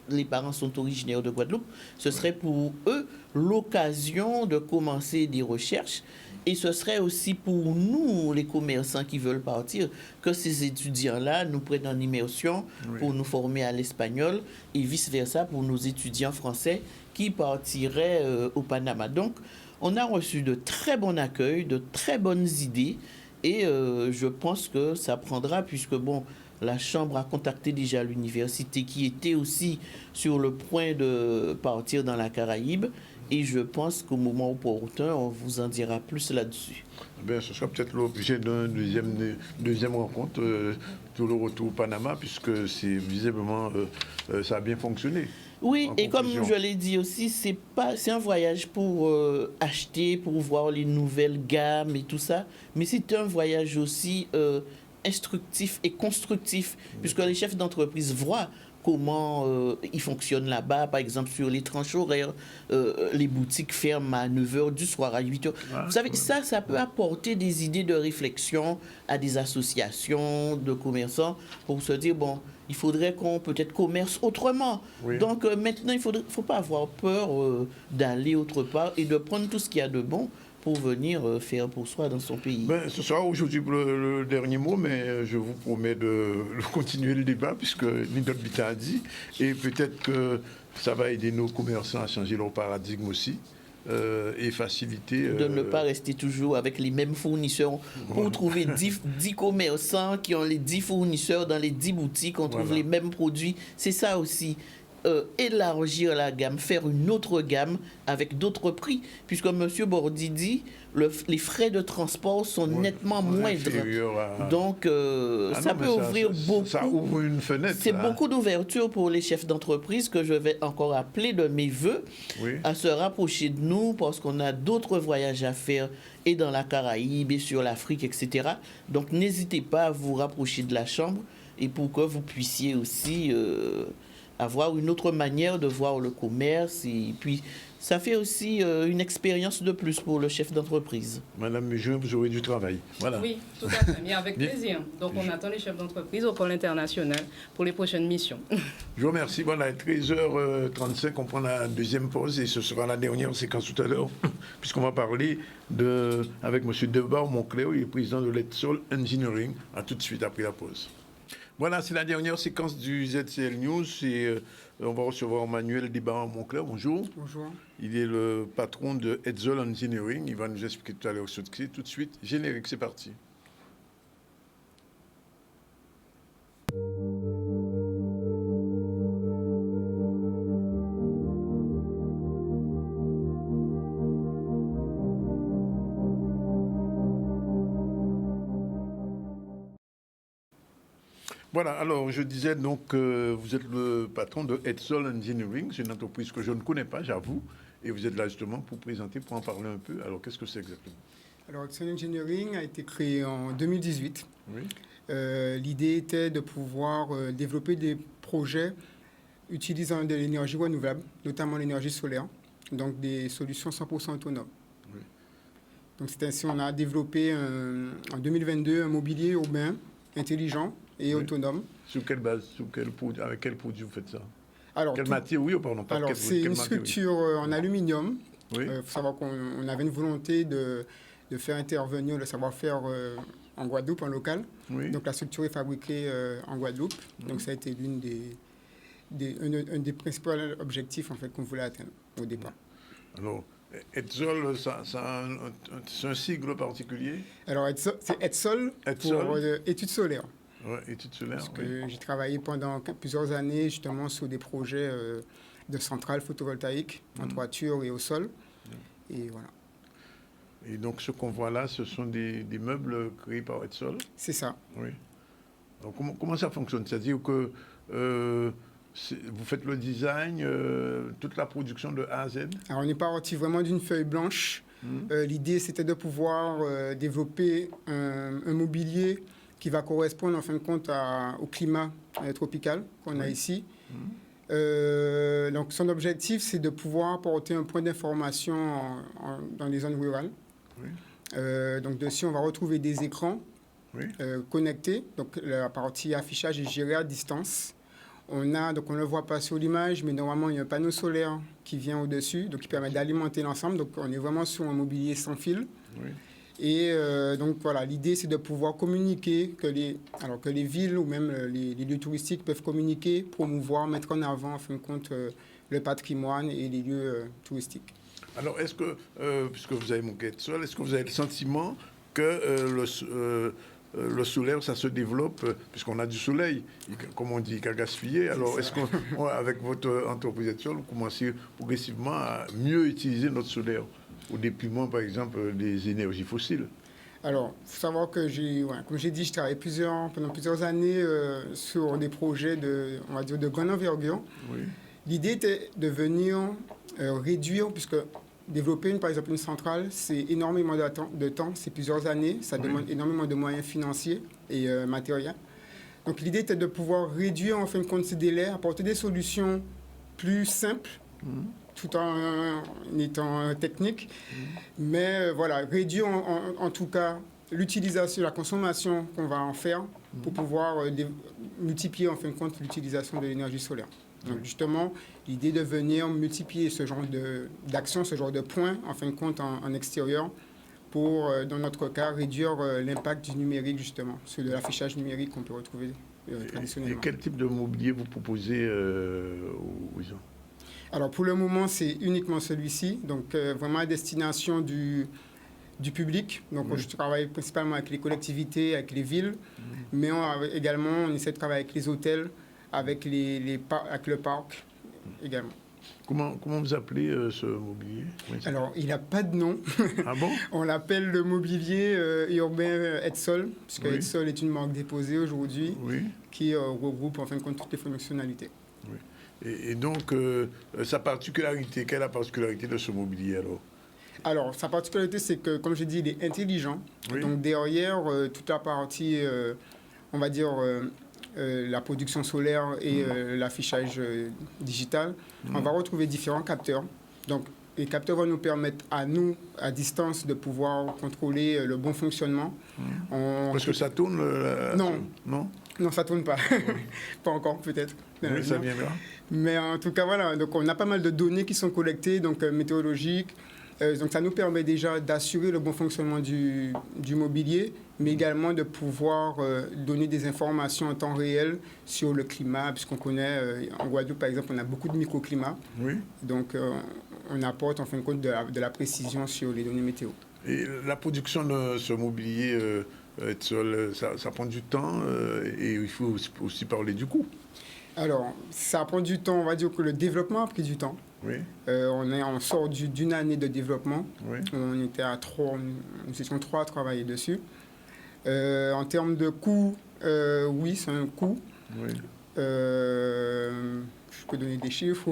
[SPEAKER 16] les parents sont originaires de Guadeloupe, ce serait pour eux l'occasion de commencer des recherches. Et ce serait aussi pour nous, les commerçants qui veulent partir, que ces étudiants-là nous prennent en immersion pour nous former à l'espagnol et vice-versa pour nos étudiants français qui partiraient au Panama. Donc, on a reçu de très bons accueils, de très bonnes idées et je pense que ça prendra puisque, bon, la Chambre a contacté déjà l'université qui était aussi sur le point de partir dans la Caraïbe. Et je pense qu'au moment opportun, on vous en dira plus là-dessus.
[SPEAKER 1] Ben, ce sera peut-être l'objet d'une deuxième rencontre, tout le retour au Panama, puisque c'est visiblement, ça a bien fonctionné.
[SPEAKER 16] Oui, et comme je l'ai dit aussi, c'est un voyage pour acheter, pour voir les nouvelles gammes et tout ça, mais c'est un voyage aussi instructif et constructif, puisque les chefs d'entreprise voient comment ils fonctionnent là-bas, par exemple sur les tranches horaires, les boutiques ferment à 9h du soir, à 8h. Vous savez, ça peut apporter des idées de réflexion à des associations de commerçants pour se dire, bon, il faudrait qu'on peut-être commerce autrement. Oui. Donc maintenant, il ne faut pas avoir peur d'aller autre part et de prendre tout ce qu'il y a de bon pour venir faire pour soi dans son pays.
[SPEAKER 1] Ben, ce sera aujourd'hui le dernier mot, mais je vous promets de continuer le débat, puisque Nidot Bita a dit, et peut-être que ça va aider nos commerçants à changer leur paradigme aussi, et faciliter...
[SPEAKER 16] De ne pas rester toujours avec les mêmes fournisseurs. Pour trouver 10 commerçants qui ont les 10 fournisseurs dans les 10 boutiques, on trouve les mêmes produits. C'est ça aussi. Élargir la gamme, faire une autre gamme avec d'autres prix, puisque M. Bordi dit les frais de transport sont nettement moindres. Donc, ça peut ouvrir beaucoup.
[SPEAKER 1] Ça ouvre une fenêtre.
[SPEAKER 16] C'est beaucoup d'ouverture pour les chefs d'entreprise que je vais encore appeler de mes voeux à se rapprocher de nous parce qu'on a d'autres voyages à faire et dans la Caraïbe et sur l'Afrique, etc. Donc, n'hésitez pas à vous rapprocher de la Chambre et pour que vous puissiez aussi... avoir une autre manière de voir le commerce et puis ça fait aussi une expérience de plus pour le chef d'entreprise.
[SPEAKER 1] Madame Mujin, vous aurez du travail. Voilà.
[SPEAKER 18] Oui, tout à fait, mais avec plaisir. Donc on attend les chefs d'entreprise au pôle international pour les prochaines missions.
[SPEAKER 1] Je vous remercie. Voilà, 13h35, on prend la deuxième pause et ce sera la dernière séquence tout à l'heure, puisqu'on va parler avec M. Debar Moncler, il est président de l'Edsol Engineering. À tout de suite après la pause. Voilà, c'est la dernière séquence du ZCL News et on va recevoir Manuel Debar Moncler. Bonjour.
[SPEAKER 19] Bonjour.
[SPEAKER 1] Il est le patron de Edsol Engineering. Il va nous expliquer tout à l'heure ce que c'est. Tout de suite, générique, c'est parti. Voilà, alors je disais donc que vous êtes le patron de Edsol Engineering, c'est une entreprise que je ne connais pas, j'avoue, et vous êtes là justement pour présenter, pour en parler un peu. Alors qu'est-ce que c'est exactement?
[SPEAKER 19] Alors Edsol Engineering a été créé en 2018.
[SPEAKER 1] Oui.
[SPEAKER 19] L'idée était de pouvoir développer des projets utilisant de l'énergie renouvelable, notamment l'énergie solaire, donc des solutions 100% autonomes.
[SPEAKER 1] Oui.
[SPEAKER 19] Donc c'est ainsi qu'on a développé en 2022 un mobilier urbain intelligent et autonome.
[SPEAKER 1] Sur quelle base, avec quel produit vous faites ça?
[SPEAKER 19] Alors,
[SPEAKER 1] quelle matière? Oui, pardon.
[SPEAKER 19] Alors, c'est une structure en aluminium. Il faut savoir qu'on avait une volonté de faire intervenir le savoir-faire en Guadeloupe, en local.
[SPEAKER 1] Oui.
[SPEAKER 19] Donc, la structure est fabriquée en Guadeloupe. Donc, ça a été un des principaux objectifs en fait, qu'on voulait atteindre au départ.
[SPEAKER 1] Alors, Edsol, c'est un sigle particulier?
[SPEAKER 19] Alors, c'est Edsol pour études solaires.
[SPEAKER 1] Oui, études solaires.
[SPEAKER 19] Parce que j'ai travaillé pendant plusieurs années justement sur des projets de centrales photovoltaïques en toiture et au sol. Et voilà.
[SPEAKER 1] Et donc, ce qu'on voit là, ce sont des meubles créés par Edsol?
[SPEAKER 19] C'est ça.
[SPEAKER 1] Oui. Donc, comment ça fonctionne? C'est-à-dire que vous faites le design, toute la production de A à Z? Alors,
[SPEAKER 19] on est parti vraiment d'une feuille blanche. L'idée, c'était de pouvoir développer un mobilier qui va correspondre en fin de compte au climat tropical qu'on a ici. Donc son objectif, c'est de pouvoir porter un point d'information dans les zones rurales. Donc dessus, on va retrouver des écrans connectés. Donc la partie affichage est gérée à distance. Donc on ne le voit pas sur l'image, mais normalement il y a un panneau solaire qui vient au-dessus, donc qui permet d'alimenter l'ensemble. Donc on est vraiment sur un mobilier sans fil. Oui. Et donc voilà, l'idée c'est de pouvoir communiquer, que les villes ou même les lieux touristiques peuvent communiquer, promouvoir, mettre en avant en fin de compte le patrimoine et les lieux touristiques.
[SPEAKER 1] Alors est-ce que, puisque vous avez mon sol, est-ce que vous avez le sentiment que le solaire, ça se développe, puisqu'on a du soleil, comme on dit, qu'à gaspiller. Alors, est-ce qu'avec votre entreprise Etsol, vous commencez progressivement à mieux utiliser notre solaire au déploiement, par exemple, des énergies fossiles?
[SPEAKER 19] Alors, il faut savoir que comme j'ai dit, je travaille pendant plusieurs années sur des projets de grande envergure. Oui. L'idée était de venir réduire, puisque développer par exemple une centrale, c'est énormément de temps, c'est plusieurs années, ça demande énormément de moyens financiers et matériels. Donc l'idée était de pouvoir réduire en fin de compte ces délais, apporter des solutions plus simples, tout en étant technique, mais voilà, réduire en tout cas l'utilisation, la consommation qu'on va en faire pour pouvoir multiplier en fin de compte l'utilisation de l'énergie solaire. Donc justement, l'idée de venir multiplier ce genre d'actions, ce genre de points, en fin de compte, en extérieur, pour, dans notre cas, réduire l'impact du numérique, justement, sur de l'affichage numérique qu'on peut retrouver traditionnellement.
[SPEAKER 1] Et quel type de mobilier vous proposez aux gens?
[SPEAKER 19] Alors, pour le moment, c'est uniquement celui-ci, donc vraiment à destination du public. Donc, je travaille principalement avec les collectivités, avec les villes, mais également, on essaie de travailler avec les hôtels, avec avec le parc également.
[SPEAKER 1] Comment vous appelez ce mobilier?
[SPEAKER 19] Alors, il n'a pas de nom.
[SPEAKER 1] Ah bon? On
[SPEAKER 19] l'appelle le mobilier urbain Etsol, puisque Etsol est une marque déposée aujourd'hui qui regroupe en fin de compte toutes les fonctionnalités.
[SPEAKER 1] Oui. Et donc, sa particularité, quelle est la particularité de ce mobilier alors?
[SPEAKER 19] Alors, sa particularité, c'est que, comme je dis, il est intelligent. Donc, derrière, toute la partie, on va dire... la production solaire et l'affichage digital, on va retrouver différents capteurs. Donc, les capteurs vont nous permettre à nous, à distance, de pouvoir contrôler le bon fonctionnement.
[SPEAKER 1] Parce que ça tourne
[SPEAKER 19] Non, ça ne tourne pas. Pas encore, peut-être.
[SPEAKER 1] Oui, ça viendra.
[SPEAKER 19] Mais en tout cas, voilà. Donc, on a pas mal de données qui sont collectées, donc météorologiques. Donc, ça nous permet déjà d'assurer le bon fonctionnement du mobilier, mais également de pouvoir donner des informations en temps réel sur le climat, puisqu'on connaît, en Guadeloupe, par exemple, on a beaucoup de microclimats. Oui. Donc, on apporte, en fin de compte, de la précision sur les données météo.
[SPEAKER 1] Et la production de ce mobilier, ça prend du temps et il faut aussi parler du coût.
[SPEAKER 19] Alors, ça prend du temps. On va dire que le développement a pris du temps. Oui. On sort d'une année de développement. Oui. On était nous étions 3 à travailler dessus. En termes de coût, oui, c'est un coût. Oui. Je peux donner des chiffres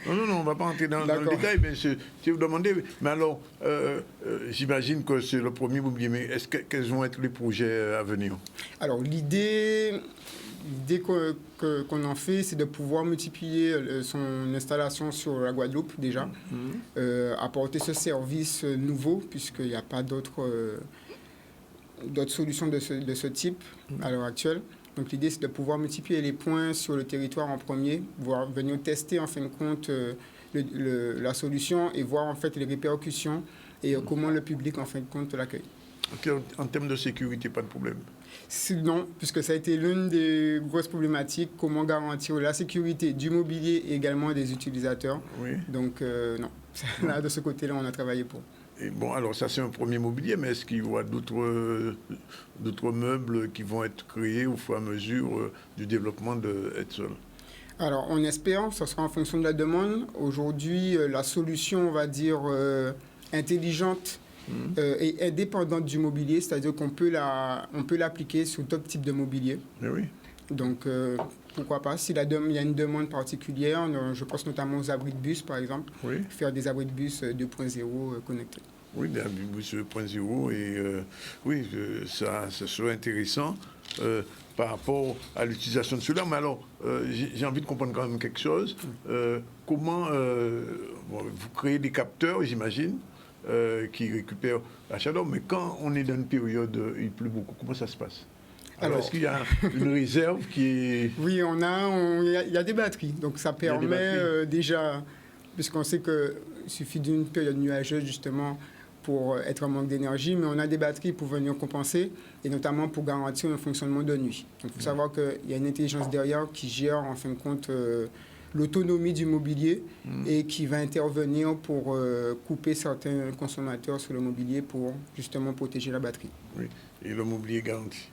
[SPEAKER 1] Non, on ne va pas entrer dans le détail, mais si vous demandez... Mais alors, j'imagine que c'est le premier mobilier, mais quels vont être les projets à venir? Alors, l'idée qu'on en fait, c'est de pouvoir multiplier son installation sur la Guadeloupe, déjà, apporter ce service nouveau, puisqu'il n'y a pas d'autres solutions de ce type à l'heure actuelle. Donc l'idée, c'est de pouvoir multiplier les points sur le territoire en premier, voir venir tester en fin de compte la solution et voir en fait les répercussions et comment le public en fin de compte l'accueille. En termes de sécurité, pas de problème?
[SPEAKER 19] Non, puisque ça a été l'une des grosses problématiques, comment garantir la sécurité du mobilier et également des utilisateurs. Oui. Donc non, là, de ce côté-là, on a travaillé pour.
[SPEAKER 1] Et bon, alors ça c'est un premier mobilier, mais est-ce qu'il y aura d'autres meubles qui vont être créés au fur et à mesure du développement de Etsol?
[SPEAKER 19] Alors on espère, ça sera en fonction de la demande. Aujourd'hui, la solution, on va dire, intelligente et indépendante du mobilier, c'est-à-dire qu'on peut l'appliquer sur d'autres types de mobilier.
[SPEAKER 1] Mais oui.
[SPEAKER 19] Donc pourquoi pas, s'il y a une demande particulière, je pense notamment aux abris de bus par exemple, faire des abris de bus 2.0 connectés.
[SPEAKER 1] Oui, des abris de bus 2.0 et oui, ça serait intéressant par rapport à l'utilisation de cela. Mais alors, j'ai envie de comprendre quand même quelque chose. Comment vous créez des capteurs, j'imagine, qui récupèrent la chaleur. Mais quand on est dans une période, il pleut beaucoup, comment ça se passe? Alors, est-ce qu'il y a une réserve qui est...
[SPEAKER 19] Oui, il y a des batteries. Donc, ça permet déjà, puisqu'on sait qu'il suffit d'une période nuageuse, justement, pour être en manque d'énergie, mais on a des batteries pour venir compenser, et notamment pour garantir un fonctionnement de nuit. Donc, il faut savoir qu'il y a une intelligence derrière qui gère, en fin de compte, l'autonomie du mobilier et qui va intervenir pour couper certains consommateurs sur le mobilier pour, justement, protéger la batterie.
[SPEAKER 1] Oui, et le mobilier est garanti.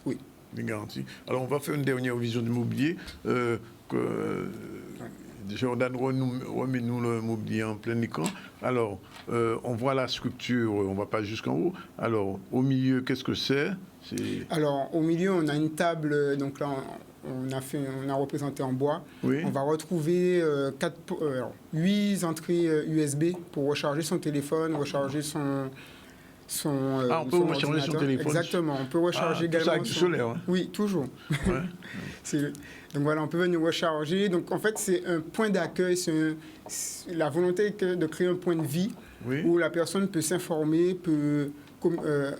[SPEAKER 19] Oui.
[SPEAKER 1] Garanti. Alors, on va faire une dernière vision du mobilier. Jordan, remets-nous le mobilier en plein écran. Alors, on voit la structure, on ne va pas jusqu'en haut. Alors, au milieu, qu'est-ce que c'est?
[SPEAKER 19] Alors, au milieu, on a une table, donc là, on a représenté en bois.
[SPEAKER 1] Oui.
[SPEAKER 19] On va retrouver 8 entrées USB pour recharger son téléphone, recharger son
[SPEAKER 1] on peut recharger son téléphone.
[SPEAKER 19] Exactement, on peut recharger également.
[SPEAKER 1] Tout ça avec du solaire. Hein.
[SPEAKER 19] Oui, toujours. Ouais. Donc voilà, on peut venir recharger. Donc en fait, c'est un point d'accueil, la volonté de créer un point de vie où la personne peut s'informer, peut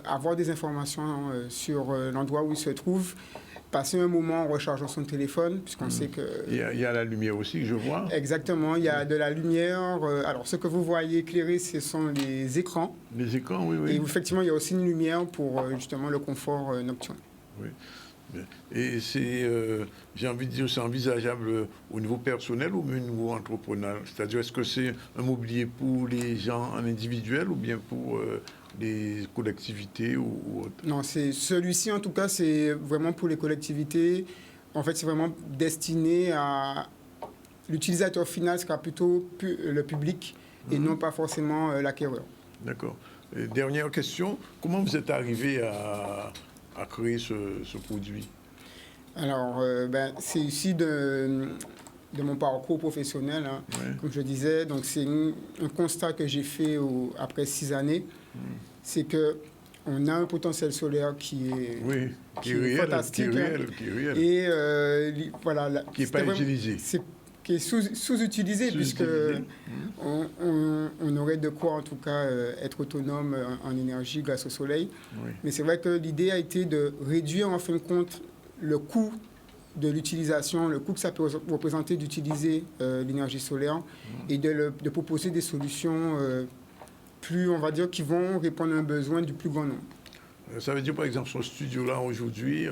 [SPEAKER 19] avoir des informations sur l'endroit où il se trouve. Passer un moment en rechargeant son téléphone, puisqu'on sait que...
[SPEAKER 1] Il y a la lumière aussi, je vois.
[SPEAKER 19] Exactement, il y a de la lumière. Alors, ce que vous voyez éclairé, ce sont les écrans.
[SPEAKER 1] Les écrans, oui.
[SPEAKER 19] Et effectivement, il y a aussi une lumière pour justement le confort nocturne.
[SPEAKER 1] Oui. Et j'ai envie de dire, c'est envisageable au niveau personnel ou au niveau entrepreneurial? C'est-à-dire, est-ce que c'est un mobilier pour les gens en individuel ou bien pour... des collectivités ou autres? Non,
[SPEAKER 19] celui-ci, en tout cas, c'est vraiment pour les collectivités. En fait, c'est vraiment destiné à... L'utilisateur final sera plutôt le public et non pas forcément l'acquéreur. D'accord.
[SPEAKER 1] Dernière question, comment vous êtes arrivé à créer ce produit?
[SPEAKER 19] Alors, c'est ici de mon parcours professionnel, hein, comme je disais. Donc, c'est un constat que j'ai fait après 6 années. C'est qu'on a un potentiel solaire qui est fantastique.
[SPEAKER 1] Qui est réel.
[SPEAKER 19] Et voilà.
[SPEAKER 1] Qui n'est pas utilisé.
[SPEAKER 19] Qui est sous-utilisé, puisque on aurait de quoi, en tout cas, être autonome en énergie grâce au soleil. Oui. Mais c'est vrai que l'idée a été de réduire, en fin de compte, le coût de l'utilisation, le coût que ça peut représenter d'utiliser l'énergie solaire et de proposer des solutions plus, on va dire, qui vont répondre à un besoin du plus grand nombre.
[SPEAKER 1] Ça veut dire, par exemple, ce studio-là, aujourd'hui,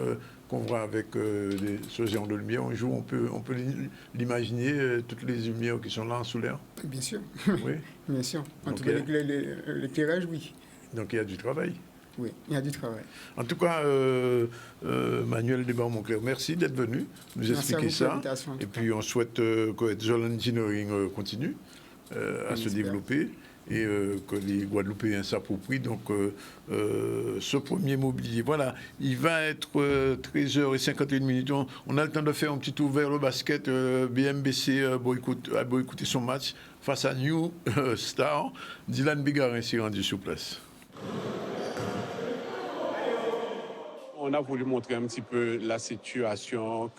[SPEAKER 1] qu'on voit avec ce genre de lumière, un jour, on peut l'imaginer, toutes les lumières qui sont là en solaire?
[SPEAKER 19] Bien sûr.
[SPEAKER 1] Oui.
[SPEAKER 19] Bien sûr. En tout cas, l'éclairage, oui.
[SPEAKER 1] Donc, il y a du travail.
[SPEAKER 19] Oui, il y a du travail.
[SPEAKER 1] En tout cas, Manuel Desbarres-Moncler, merci d'être venu nous expliquer ça. Et puis, on souhaite que Zoll Engineering continue à se développer et que les Guadeloupéens s'approprient. Donc, ce premier mobilier, voilà, il va être 13h51. On a le temps de faire un petit tour vers le basket. BMBC a boycotté son match face à New Star. Dylan Bégarin s'est rendu sur place.
[SPEAKER 20] On a voulu montrer un petit peu la situation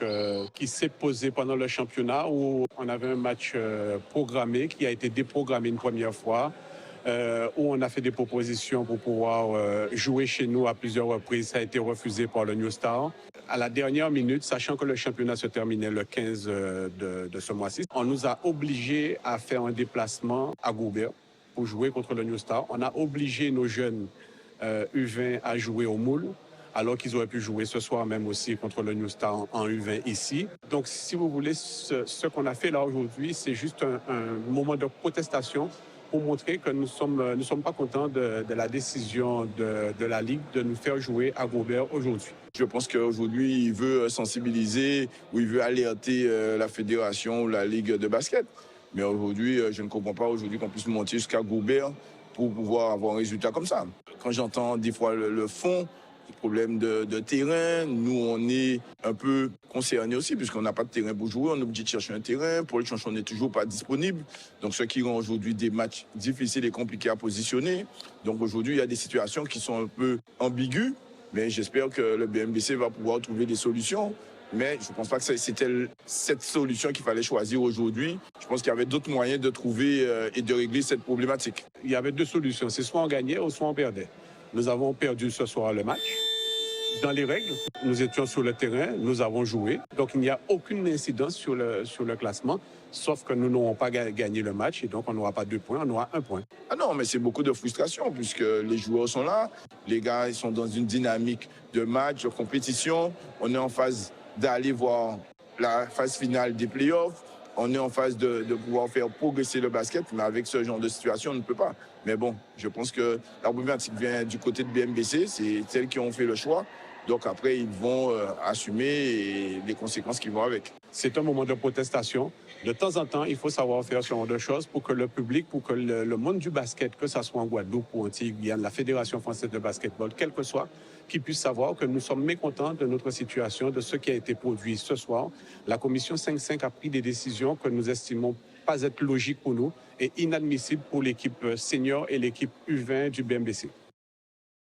[SPEAKER 20] qui s'est posée pendant le championnat où on avait un match programmé qui a été déprogrammé une première fois, où on a fait des propositions pour pouvoir jouer chez nous à plusieurs reprises. Ça a été refusé par le New Star. À la dernière minute, sachant que le championnat se terminait le 15 de ce mois-ci, on nous a obligés à faire un déplacement à Goubert pour jouer contre le New Star. On a obligé nos jeunes U20 à jouer au Moule, alors qu'ils auraient pu jouer ce soir même aussi contre le New Star en U20 ici. Donc, si vous voulez, ce qu'on a fait là aujourd'hui, c'est juste un moment de protestation pour montrer que nous sommes pas contents de la décision de la Ligue de nous faire jouer à Goubert aujourd'hui.
[SPEAKER 21] Je pense qu'aujourd'hui, il veut sensibiliser ou il veut alerter la fédération ou la Ligue de basket. Mais aujourd'hui, je ne comprends pas aujourd'hui qu'on puisse monter jusqu'à Goubert pour pouvoir avoir un résultat comme ça. Quand j'entends des fois le fond, problème de terrain, nous on est un peu concernés aussi puisqu'on n'a pas de terrain pour jouer, on est obligé de chercher un terrain, pour le chercher on n'est toujours pas disponible, donc ce qui rend aujourd'hui des matchs difficiles et compliqués à positionner. Donc aujourd'hui il y a des situations qui sont un peu ambiguës, mais j'espère que le BMBC va pouvoir trouver des solutions Mais je ne pense pas que c'était cette solution qu'il fallait choisir aujourd'hui. Je pense qu'il y avait d'autres moyens de trouver et de régler cette problématique.
[SPEAKER 20] Il y avait deux solutions. C'est soit on gagnait ou soit on perdait. Nous avons perdu ce soir le match. Dans les règles, nous étions sur le terrain, nous avons joué. Donc il n'y a aucune incidence sur le classement, sauf que nous n'aurons pas gagné le match et donc on n'aura pas 2 points, on aura 1 point.
[SPEAKER 21] Ah non, mais c'est beaucoup de frustration puisque les joueurs sont là, les gars ils sont dans une dynamique de match, de compétition. On est en phase d'aller voir la phase finale des playoffs. On est en phase de pouvoir faire progresser le basket, mais avec ce genre de situation, on ne peut pas. Mais bon, je pense que la problématique vient du côté de BMBC, c'est celles qui ont fait le choix. Donc après, ils vont assumer les conséquences qui vont avec.
[SPEAKER 20] C'est un moment de protestation. De temps en temps, il faut savoir faire ce genre de choses pour que le public, pour que le monde du basket, que ce soit en Guadeloupe ou en Antilles-Guyane, la Fédération française de basketball, quel que soit, qu'ils puissent savoir que nous sommes mécontents de notre situation, de ce qui a été produit ce soir. La commission 5-5 a pris des décisions que nous estimons pas être logiques pour nous et inadmissibles pour l'équipe senior et l'équipe U20 du BMBC.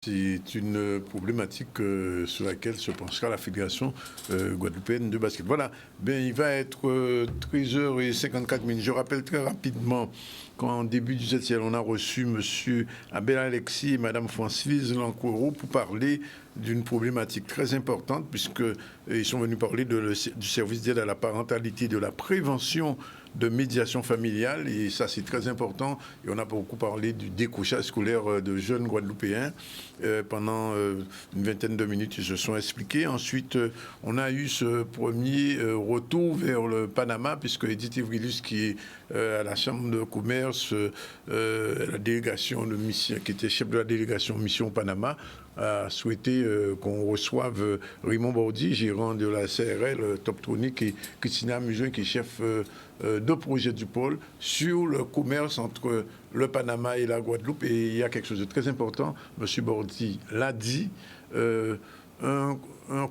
[SPEAKER 1] C'est une problématique sur laquelle se penchera la Fédération guadeloupéenne de basket. Voilà, il va être 13h54. Je rappelle très rapidement qu'en début du ZCL, on a reçu M. Abel Alexis et Mme Françoise Lancouro pour parler d'une problématique très importante, puisqu'ils sont venus parler du service d'aide à la parentalité, de la prévention de médiation familiale, et ça c'est très important. Et on a beaucoup parlé du décrochage scolaire de jeunes Guadeloupéens. Pendant une vingtaine de minutes, ils se sont expliqués. Ensuite, on a eu ce premier retour vers le Panama, puisque Edith Evrilus, qui est à la Chambre de commerce, la délégation de mission, qui était chef de la délégation mission au Panama, a souhaité qu'on reçoive Raymond Bordy, gérant de la CRL Toptronic, et Christina Mujon, qui est chef de projet du pôle, sur le commerce entre le Panama et la Guadeloupe. Et il y a quelque chose de très important, M. Bordy l'a dit, un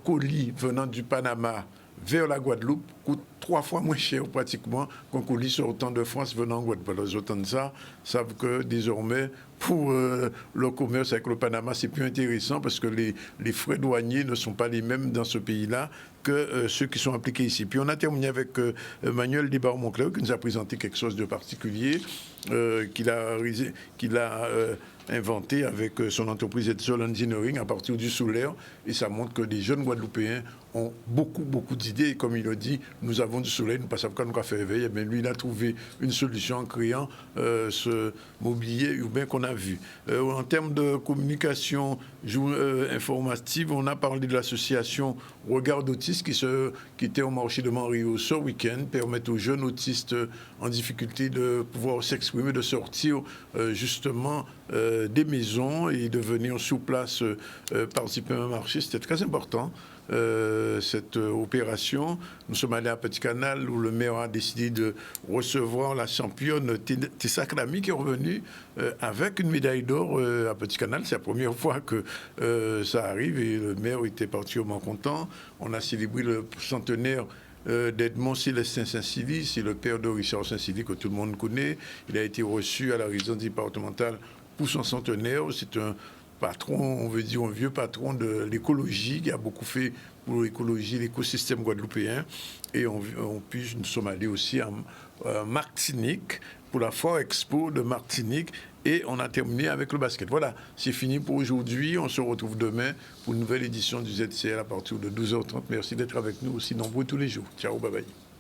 [SPEAKER 1] colis venant du Panama vers la Guadeloupe coûte 3 fois moins cher pratiquement qu'un colis sortant de France venant en Guadeloupe. Les autant de ça savent que désormais, pour le commerce avec le Panama, c'est plus intéressant parce que les frais douaniers ne sont pas les mêmes dans ce pays-là que ceux qui sont appliqués ici. Puis on a terminé avec Manuel Desbarres-Moncler qui nous a présenté quelque chose de particulier qu'il a inventé avec son entreprise Edsol Engineering à partir du solaire, et ça montre que les jeunes Guadeloupéens ont beaucoup d'idées, et comme il le dit, nous avons du soleil, nous ne savons pas quoi faire éveiller, mais lui il a trouvé une solution en créant ce mobilier urbain qu'on a vu. En termes de communication informative, on a parlé de l'association Regard d'autistes qui était au marché de Montréal ce week-end, permettre aux jeunes autistes en difficulté de pouvoir s'exprimer, de sortir justement des maisons et de venir sur place participer à un marché. C'était très important. Cette opération. Nous sommes allés à Petit Canal où le maire a décidé de recevoir la championne Tessa Klami qui est revenue avec une médaille d'or à Petit Canal. C'est la première fois que ça arrive et le maire était particulièrement content. On a célébré le centenaire d'Edmond Célestin Saint-Silly, c'est le père de Richard Saint-Silly que tout le monde connaît. Il a été reçu à la résidence départementale pour son centenaire. C'est un patron, on veut dire un vieux patron de l'écologie, qui a beaucoup fait pour l'écologie, l'écosystème guadeloupéen. Et nous sommes allés aussi à Martinique, pour la Foire Expo de Martinique, et on a terminé avec le basket. Voilà, c'est fini pour aujourd'hui. On se retrouve demain pour une nouvelle édition du ZCL à partir de 12h30. Merci d'être avec nous aussi nombreux tous les jours. Ciao, bye bye.